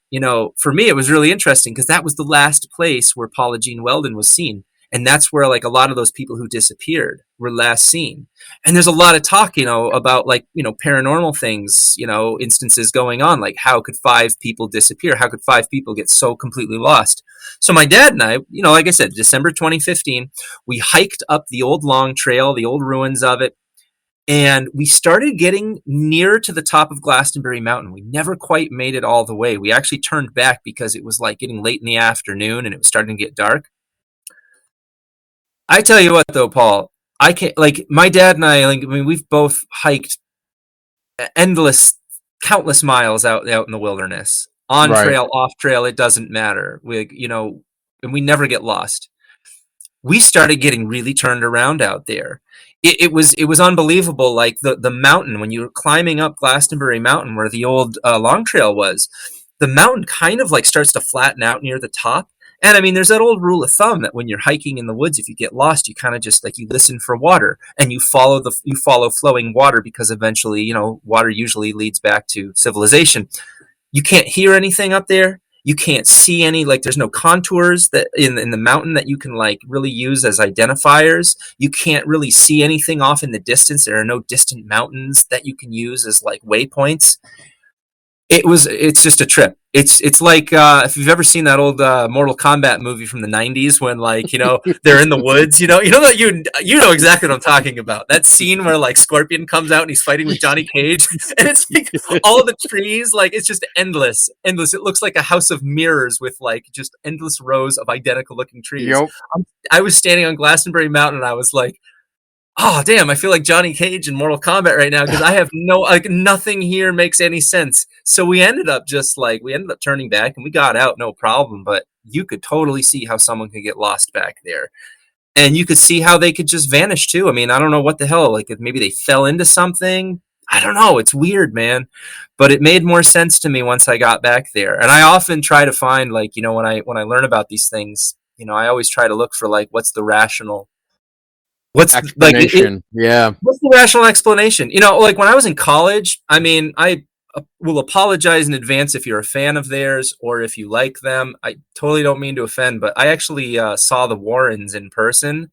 For me, it was really interesting because that was the last place where Paula Jean Weldon was seen. And that's where like a lot of those people who disappeared were last seen. And there's a lot of talk, about like, paranormal things, instances going on. Like how could 5 people disappear? How could 5 people get so completely lost? So my dad and I, like I said, December 2015, we hiked up the old long trail, the old ruins of it. And we started getting near to the top of Glastonbury Mountain. We never quite made it all the way. We actually turned back because it was like getting late in the afternoon and it was starting to get dark. I tell you what, though, Paul, I can't, like, my dad and I, like, I mean, we've both hiked countless miles out in the wilderness, on Right. trail, off trail, it doesn't matter. And we never get lost. We started getting really turned around out there. It was unbelievable. Like the mountain, when you were climbing up Glastonbury Mountain, where the old long trail was, the mountain kind of like starts to flatten out near the top. And I mean, there's that old rule of thumb that when you're hiking in the woods, if you get lost, you kind of just like you listen for water and you follow flowing water because eventually, water usually leads back to civilization. You can't hear anything up there. You can't see any, like there's no contours that in the mountain that you can like really use as identifiers. You can't really see anything off in the distance. There are no distant mountains that you can use as like waypoints. It's just a trip. It's like if you've ever seen that old Mortal Kombat movie from the 90s when like they're in the woods, that you know exactly what I'm talking about. That scene where like Scorpion comes out and he's fighting with Johnny Cage and it's like all the trees, like it's just endless. It looks like a house of mirrors with like just endless rows of identical looking trees. Yep. I was standing on Glastonbury Mountain and I was like, oh damn, I feel like Johnny Cage in Mortal Kombat right now because I have nothing here makes any sense. So we ended up turning back and we got out no problem, but you could totally see how someone could get lost back there. And you could see how they could just vanish too. I mean, I don't know what the hell, like if maybe they fell into something. I don't know, it's weird, man. But it made more sense to me once I got back there. And I often try to find like, when I learn about these things, I always try to look for like what's the rational explanation. Yeah. What's the rational explanation? Like when I was in college, I mean, I will apologize in advance if you're a fan of theirs or if you like them. I totally don't mean to offend, but I actually saw the Warrens in person.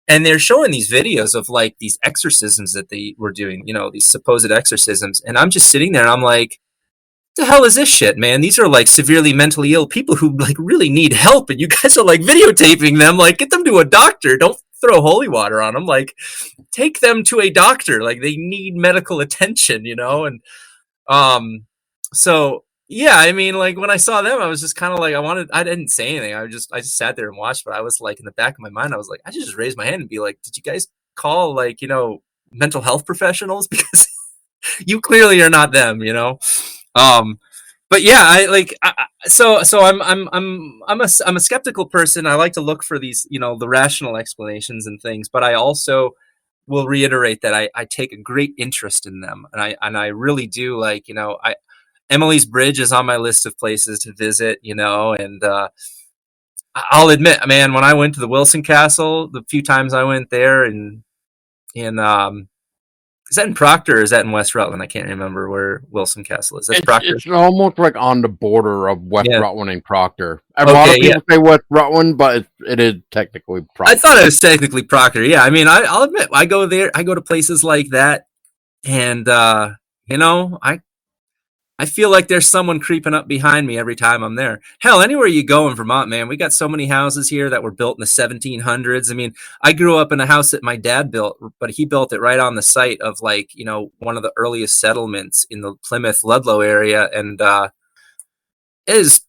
And they're showing these videos of like these exorcisms that they were doing, these supposed exorcisms. And I'm just sitting there and I'm like, the hell is this shit, man? These are like severely mentally ill people who like really need help, and you guys are like videotaping them. Like, get them to a doctor. Don't throw holy water on them. Like, take them to a doctor. Like, they need medical attention, And so yeah, I mean, like when I saw them, I was just kind of like, I didn't say anything. I just sat there and watched. But I was like, in the back of my mind, I was like, I should just raise my hand and be like, did you guys call like mental health professionals because you clearly are not them, but yeah, I'm a skeptical person. I like to look for these, the rational explanations and things, but I also will reiterate that I take a great interest in them. And I really do like, Emily's Bridge is on my list of places to visit, and, I'll admit, man, when I went to the Wilson Castle, the few times I went there in is that in Proctor or is that in West Rutland? I can't remember where Wilson Castle is. That's Proctor. It's almost like on the border of West Rutland and Proctor. A Okay, lot of people say West Rutland, but it is technically Proctor. I thought it was technically Proctor. Yeah, I mean, I'll admit, I go there. I go to places like that, and I feel like there's someone creeping up behind me every time I'm there. Hell, anywhere you go in Vermont, man, we got so many houses here that were built in the 1700s. I mean, I grew up in a house that my dad built, but he built it right on the site of like, one of the earliest settlements in the Plymouth Ludlow area. And is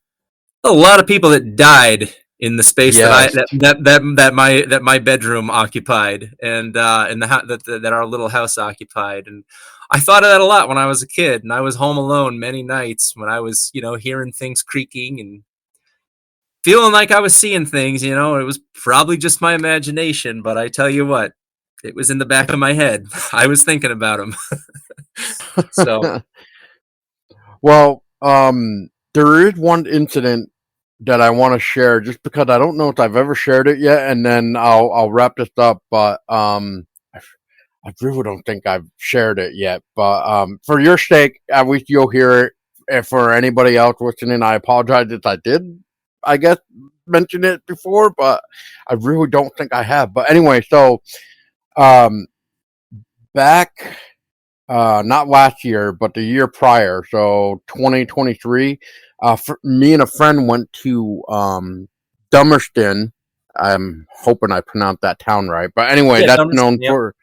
a lot of people that died in the space that my bedroom occupied and that our little house occupied. And I thought of that a lot when I was a kid, and I was home alone many nights when I was, hearing things creaking and feeling like I was seeing things. It was probably just my imagination, but I tell you what, it was in the back of my head. I was thinking about them. So, Well, there is one incident that I want to share, just because I don't know if I've ever shared it yet, and then I'll wrap this up. But I really don't think I've shared it yet. But for your sake, at least you'll hear it. If for anybody else listening, I apologize if I did, I guess, mention it before, but I really don't think I have. But anyway, so um, back not last year, but the year prior, so 2023. Me and a friend went to Dummerston. I'm hoping I pronounced that town right, but anyway, Yeah, that's Dummerston. known Yep. for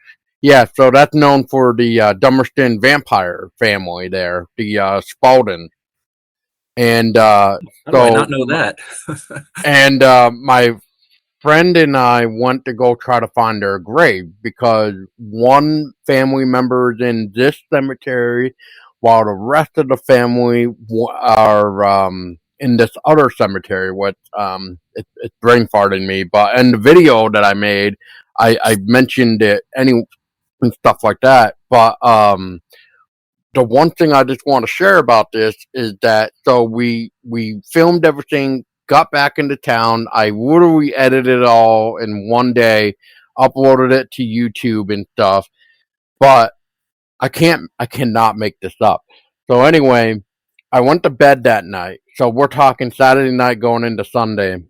so that's known for the Dummerston vampire family there, the Spalding, and How do I so not know that? my friend and I went to go try to find their grave because one family member is in this cemetery, while the rest of the family are in this other cemetery. What it's brain farting me, but in the video that I made, I mentioned it and stuff like that. But the one thing I just want to share about this is that so we filmed everything, got back into town. I literally edited it all in one day, uploaded it to YouTube and stuff. But I cannot make this up. So anyway, I went to bed that night. So we're talking Saturday night going into Sunday.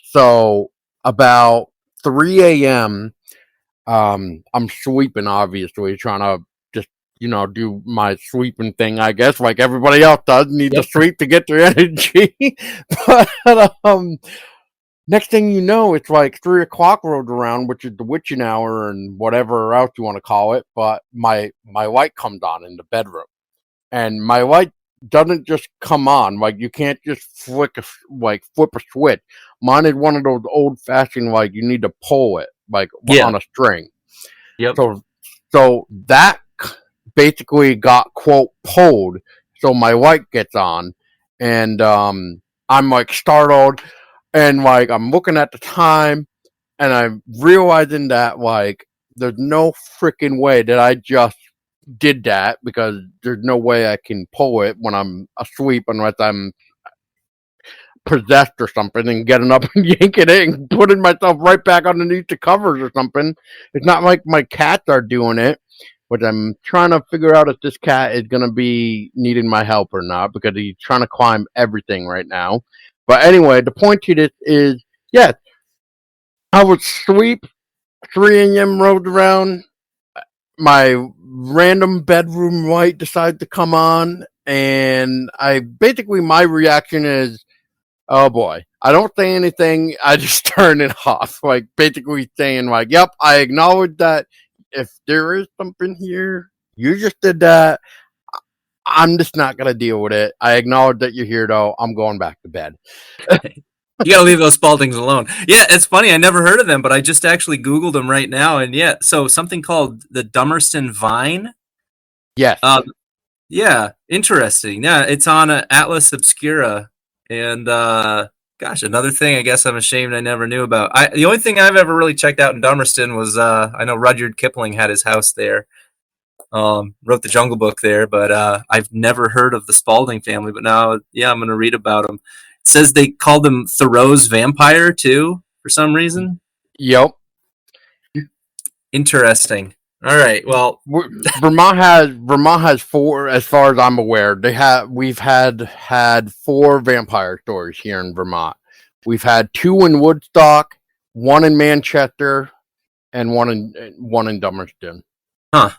So about 3 a.m. I'm sweeping, obviously, trying to just, do my sweeping thing, I guess, like everybody else does, need to Yep. sweep to get their energy. But next thing you know, it's like 3 o'clock rolled around, which is the witching hour and whatever else you want to call it. But my light comes on in the bedroom, and my light doesn't just come on. Like, you can't just flip a switch. Mine is one of those old fashioned, like, you need to pull it like Yeah. on a string. Yep. So that basically got quote pulled. So my light gets on, and I'm like startled, and like I'm looking at the time, and I'm realizing that like there's no freaking way that I just did that, because there's no way I can pull it when I'm asleep unless I'm possessed or something and getting up and yanking it and putting myself right back underneath the covers or something. It's not like my cats are doing it, which I'm trying to figure out if this cat is going to be needing my help or not, because he's trying to climb everything right now. But anyway, the point to this is, yes, I would sweep, 3 a.m. rolled around, my random bedroom light decided to come on, and my reaction is, oh boy. I don't say anything. I just turn it off. Like, basically saying, like, yep, I acknowledge that if there is something here, you just did that. I'm just not going to deal with it. I acknowledge that you're here, though. I'm going back to bed. You gotta leave those Spaldings alone. Yeah, it's funny. I never heard of them, but I just actually Googled them right now, and yeah, so something called the Dummerston Vine. Yes. Um, yeah, interesting. Yeah, it's on Atlas Obscura, and gosh, another thing I guess I'm ashamed I never knew about. The only thing I've ever really checked out in Dummerston was I know Rudyard Kipling had his house there. Wrote the Jungle Book there, but I've never heard of the Spalding family. But now, yeah, I'm going to read about them. It says they called them Thoreau's vampire too for some reason. Yep. Interesting. All right. Well, Vermont has four, as far as I'm aware. We've had four vampire stories here in Vermont. We've had two in Woodstock, one in Manchester, and one in Dummerston. huh?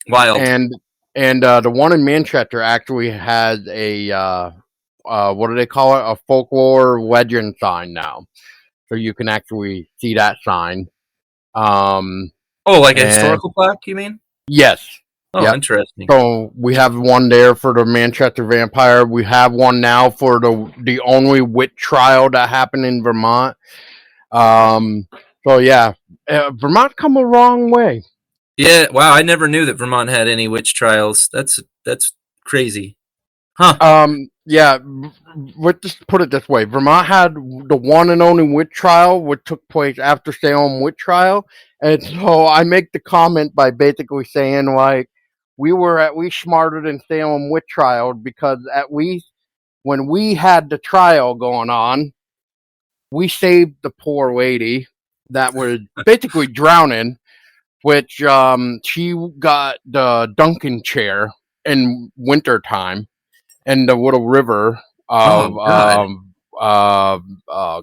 Wild. And the one in Manchester actually has a what do they call it? A folklore legend sign now, so you can actually see that sign. Oh, like a And historical plaque? You mean? yes, Oh, yep. interesting. So we have one there for the Manchester Vampire. We have one now for the only witch trial that happened in Vermont. So yeah, Vermont come a long way. Yeah. Wow. I never knew that Vermont had any witch trials. That's crazy. Huh? Yeah. Let's just put it this way: Vermont had the one and only witch trial, which took place after Salem witch trial, and so I make the comment by basically saying like, we smarter than Salem witch trial, because at least when we had the trial going on, we saved the poor lady that was basically drowning, which she got the Duncan chair in wintertime in the little river Oh of God.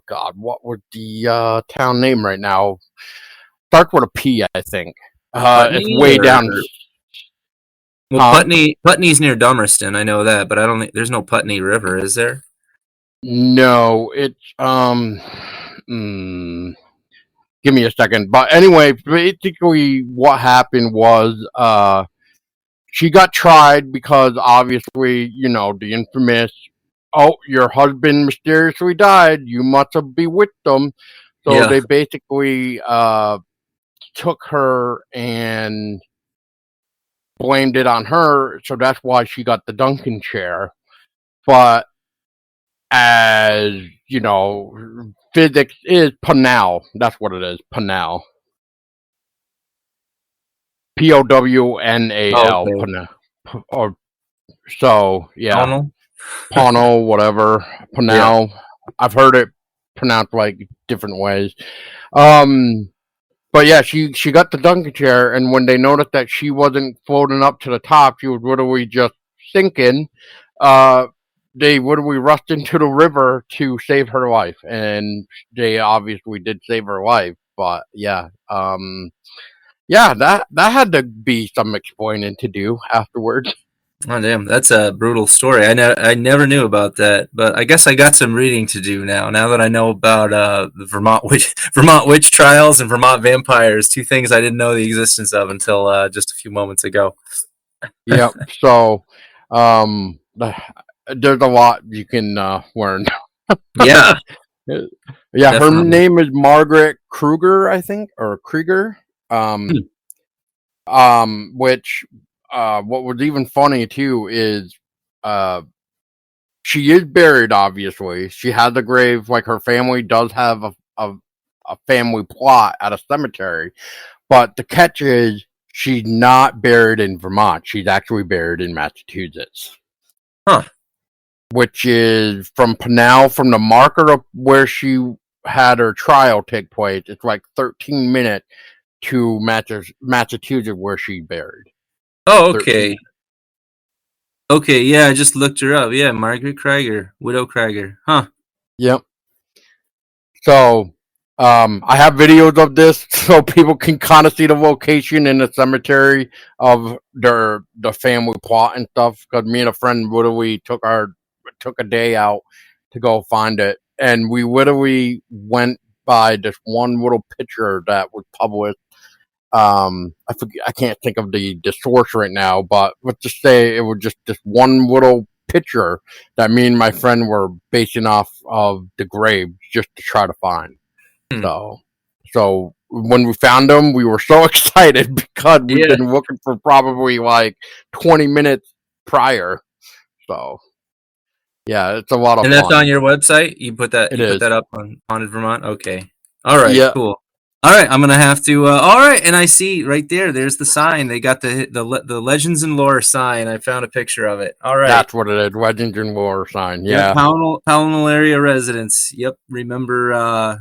God, what was the town name right now? Starts with a P, I think. It's Putney way down. or well, Huh? Putney's near Dummerston. I know that, but I don't think there's no Putney River, is there? No, it's give me a second. But anyway, basically, what happened was she got tried because obviously, the infamous, oh, your husband mysteriously died, you must have bewitched him. So Yeah. they basically took her and blamed it on her. So that's why she got the Duncan chair. But as you know, physics is Panal. That's what it is, Panal. Oh, Pownal. okay. Panal. Or so, yeah. Pownal? Pono, whatever. Yeah. Panal. I've heard it pronounced like different ways. Um, but yeah, she got the Duncan chair, and when they noticed that she wasn't floating up to the top, she was literally just sinking. Uh, they literally rushed into the river to save her life, and they obviously did save her life. But yeah, yeah, that had to be some explaining to do afterwards. Oh damn, that's a brutal story. I never knew about that, but I guess I got some reading to do now. Now that I know about the Vermont witch trials and Vermont vampires, two things I didn't know the existence of until just a few moments ago. Yep. So, there's a lot you can learn. Yeah, Yeah, her definitely. name is Margaret Kruger, I think, or Krieger. Um, Hmm. which what was even funny too is uh, she is buried. Obviously, she has a grave. Like her family does have a family plot at a cemetery, but the catch is she's not buried in Vermont. She's actually buried in Massachusetts, Huh. which is from Pinal, from the marker of where she had her trial take place. It's like 13 minutes to Massachusetts, where she buried. Oh, 13 okay. minutes. Okay, yeah, I just looked her up. Yeah, Margaret Krieger, Widow Krieger. Huh. Yep. So, I have videos of this so people can kind of see the location in the cemetery of the family plot and stuff. Because me and a friend literally took a day out to go find it, and we literally went by this one little picture that was published. I can't think of the source right now, but let's just say it was just this one little picture that me and my friend were basing off of the grave just to try to find. Hmm. So when we found them, we were so excited because we've Yeah. been looking for probably like 20 minutes prior. So yeah, it's a lot of And that's on fun. your website? You put that It you put is. that up on Haunted Vermont? Okay. All right, Yeah, cool. All right, I'm gonna have to. All right, and I see right there. There's the sign. They got the Legends and Lore sign. I found a picture of it. All right. that's what it is. Legends and War sign. Yep, Yeah, Pownal area residents. Yep, remember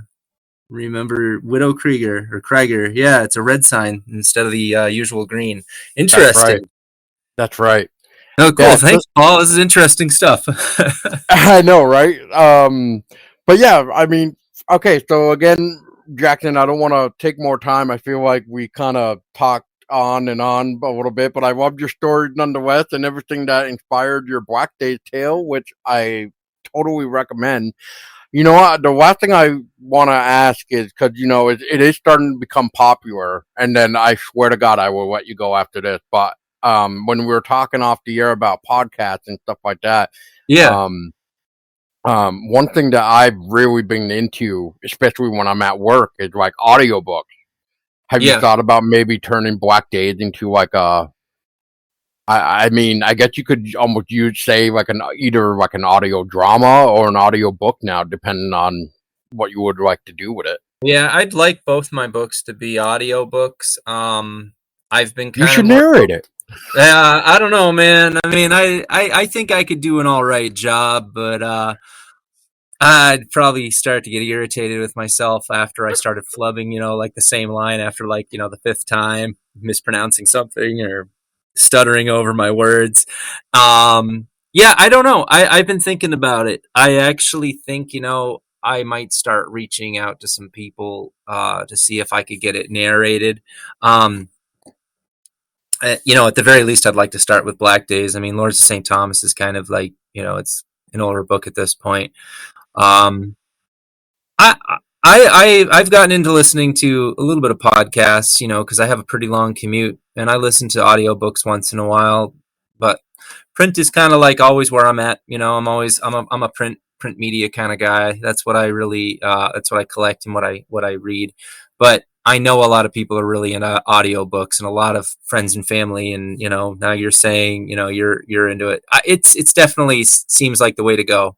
Widow Krieger or Krieger. Yeah, it's a red sign instead of the usual green. that's right. Interesting. That's right. Oh, Yeah, cool. Thanks, Paul. This is interesting stuff. I know, right? But yeah, I mean, okay. So again, Jackson, I don't want to take more time. I feel like we kind of talked on and on a little bit, but I loved your story nonetheless, and everything that inspired your Black Days tale, which I totally recommend. You know what? The last thing I want to ask is, because it is starting to become popular, and then I swear to God, I will let you go after this. But when we were talking off the air about podcasts and stuff like that, Yeah, um, one thing that I've really been into, especially when I'm at work, is like audiobooks. Have you yeah. thought about maybe turning Black Days into like a? I mean, I guess you could almost use say like either like an audio drama or an audio book now, depending on what you would like to do with it. Yeah, I'd like both my books to be audiobooks. I've been You kind of should more narrate it. I don't know, man. I mean, I think I could do an all right job, but I'd probably start to get irritated with myself after I started flubbing, like the same line after like, the fifth time, mispronouncing something or stuttering over my words. Yeah, I don't know. I've been thinking about it. I actually think, I might start reaching out to some people to see if I could get it narrated. Um, at the very least, I'd like to start with Black Days. I mean, Lords of St. Thomas is kind of like, it's an older book at this point. Um, I, I've gotten into listening to a little bit of podcasts, because I have a pretty long commute, and I listen to audiobooks once in a while. But print is kind of like always where I'm at. I'm a print media kind of guy. That's what I really that's what I collect and what I read. But I know a lot of people are really into audiobooks, and a lot of friends and family. And now you're saying you're into it. It's definitely seems like the way to go.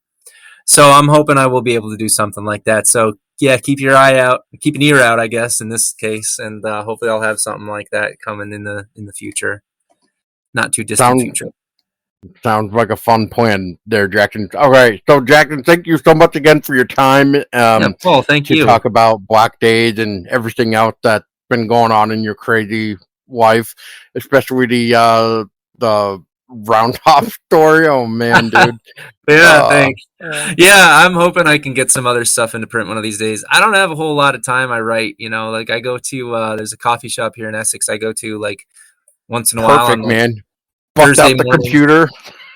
So I'm hoping I will be able to do something like that. So yeah, keep your eye out, keep an ear out, I guess, in this case, and hopefully I'll have something like that coming in the future, not too distant Sound future. Sounds like a fun plan there, Jackson. All right, so Jackson, thank you so much again for your time. Yeah, Paul, thank To you. talk about Black Days and everything else that's been going on in your crazy life, especially the round top story. Oh man, dude. Yeah, Uh, thanks. Yeah, I'm hoping I can get some other stuff into print one of these days. I don't have a whole lot of time. I write, like I go to there's a coffee shop here in Essex. I go to like once in a while on Perfect, like man. Bust Thursday out the mornings. computer.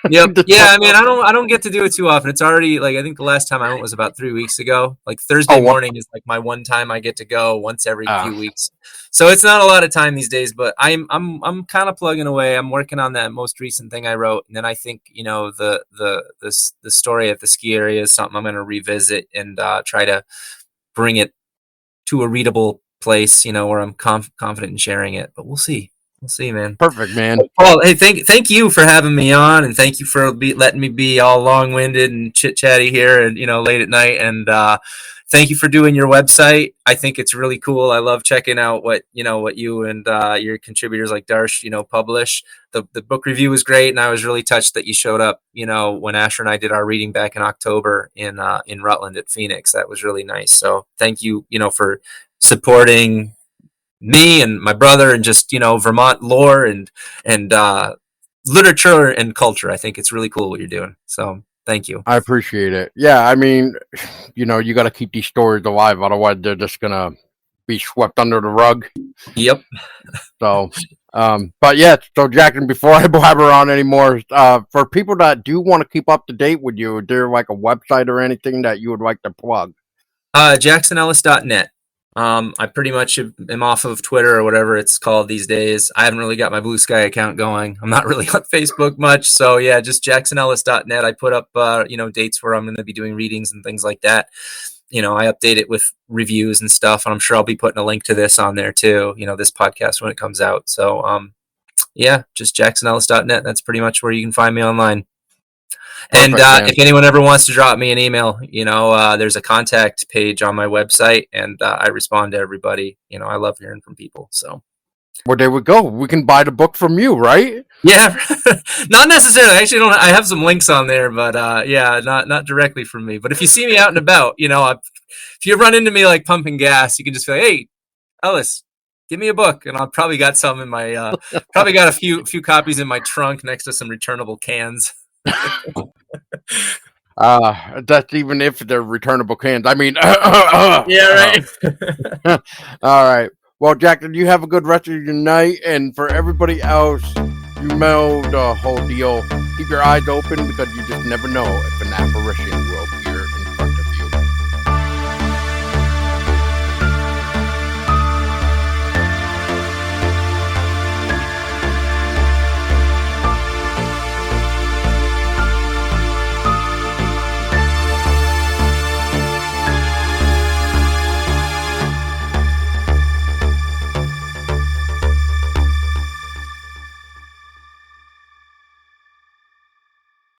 Yep. Just Yeah, bust I mean, out- I don't get to do it too often. It's already like I think the last time I went was about 3 weeks ago. Like oh, Thursday what? morning is like my one time I get to go once every few weeks. So it's not a lot of time these days, but I'm kind of plugging away. I'm working on that most recent thing I wrote, and then I think the story at the ski area is something I'm going to revisit and try to bring it to a readable place. Where I'm confident in sharing it. But we'll see. We'll see, man. Perfect, man. Paul, hey, thank you for having me on, and thank you for letting me be all long winded and chit chatty here, and late at night. And thank you for doing your website. I think it's really cool. I love checking out what you and your contributors like Darsh publish. The book review was great, and I was really touched that you showed up. When Asher and I did our reading back in October in Rutland at Phoenix. That was really nice. So thank you, for supporting me and my brother and just Vermont lore and literature and culture. I think it's really cool what you're doing, so thank you. I appreciate it. Yeah, I mean, you got to keep these stories alive, otherwise they're just gonna be swept under the rug. Yep. So, but yeah, so Jackson, before I blabber on anymore, for people that do want to keep up to date with you, is there like a website or anything that you would like to plug? JacksonEllis.net. I pretty much am off of Twitter or whatever it's called these days. I haven't really got my Blue Sky account going. I'm not really on Facebook much. So yeah, just JacksonEllis.net. I put up, dates where I'm going to be doing readings and things like that. I update it with reviews and stuff, and I'm sure I'll be putting a link to this on there too, this podcast when it comes out. So, yeah, just JacksonEllis.net. That's pretty much where you can find me online. And Perfect, if anyone ever wants to drop me an email, there's a contact page on my website, and I respond to everybody. I love hearing from people. So, well, there we go. We can buy the book from you, right? yeah, not necessarily. I actually don't. I have some links on there, but yeah, not directly from me. But if you see me out and about, if you run into me like pumping gas, you can just be like, "Hey, Ellis, give me a book," and I've probably got some in my probably got a few copies in my trunk next to some returnable cans. That's even if they're returnable cans. I mean, Yeah, right. All right. Well, Jackson, you have a good rest of your night, and for everybody else, you know the whole deal. Keep your eyes open because you just never know if an apparition will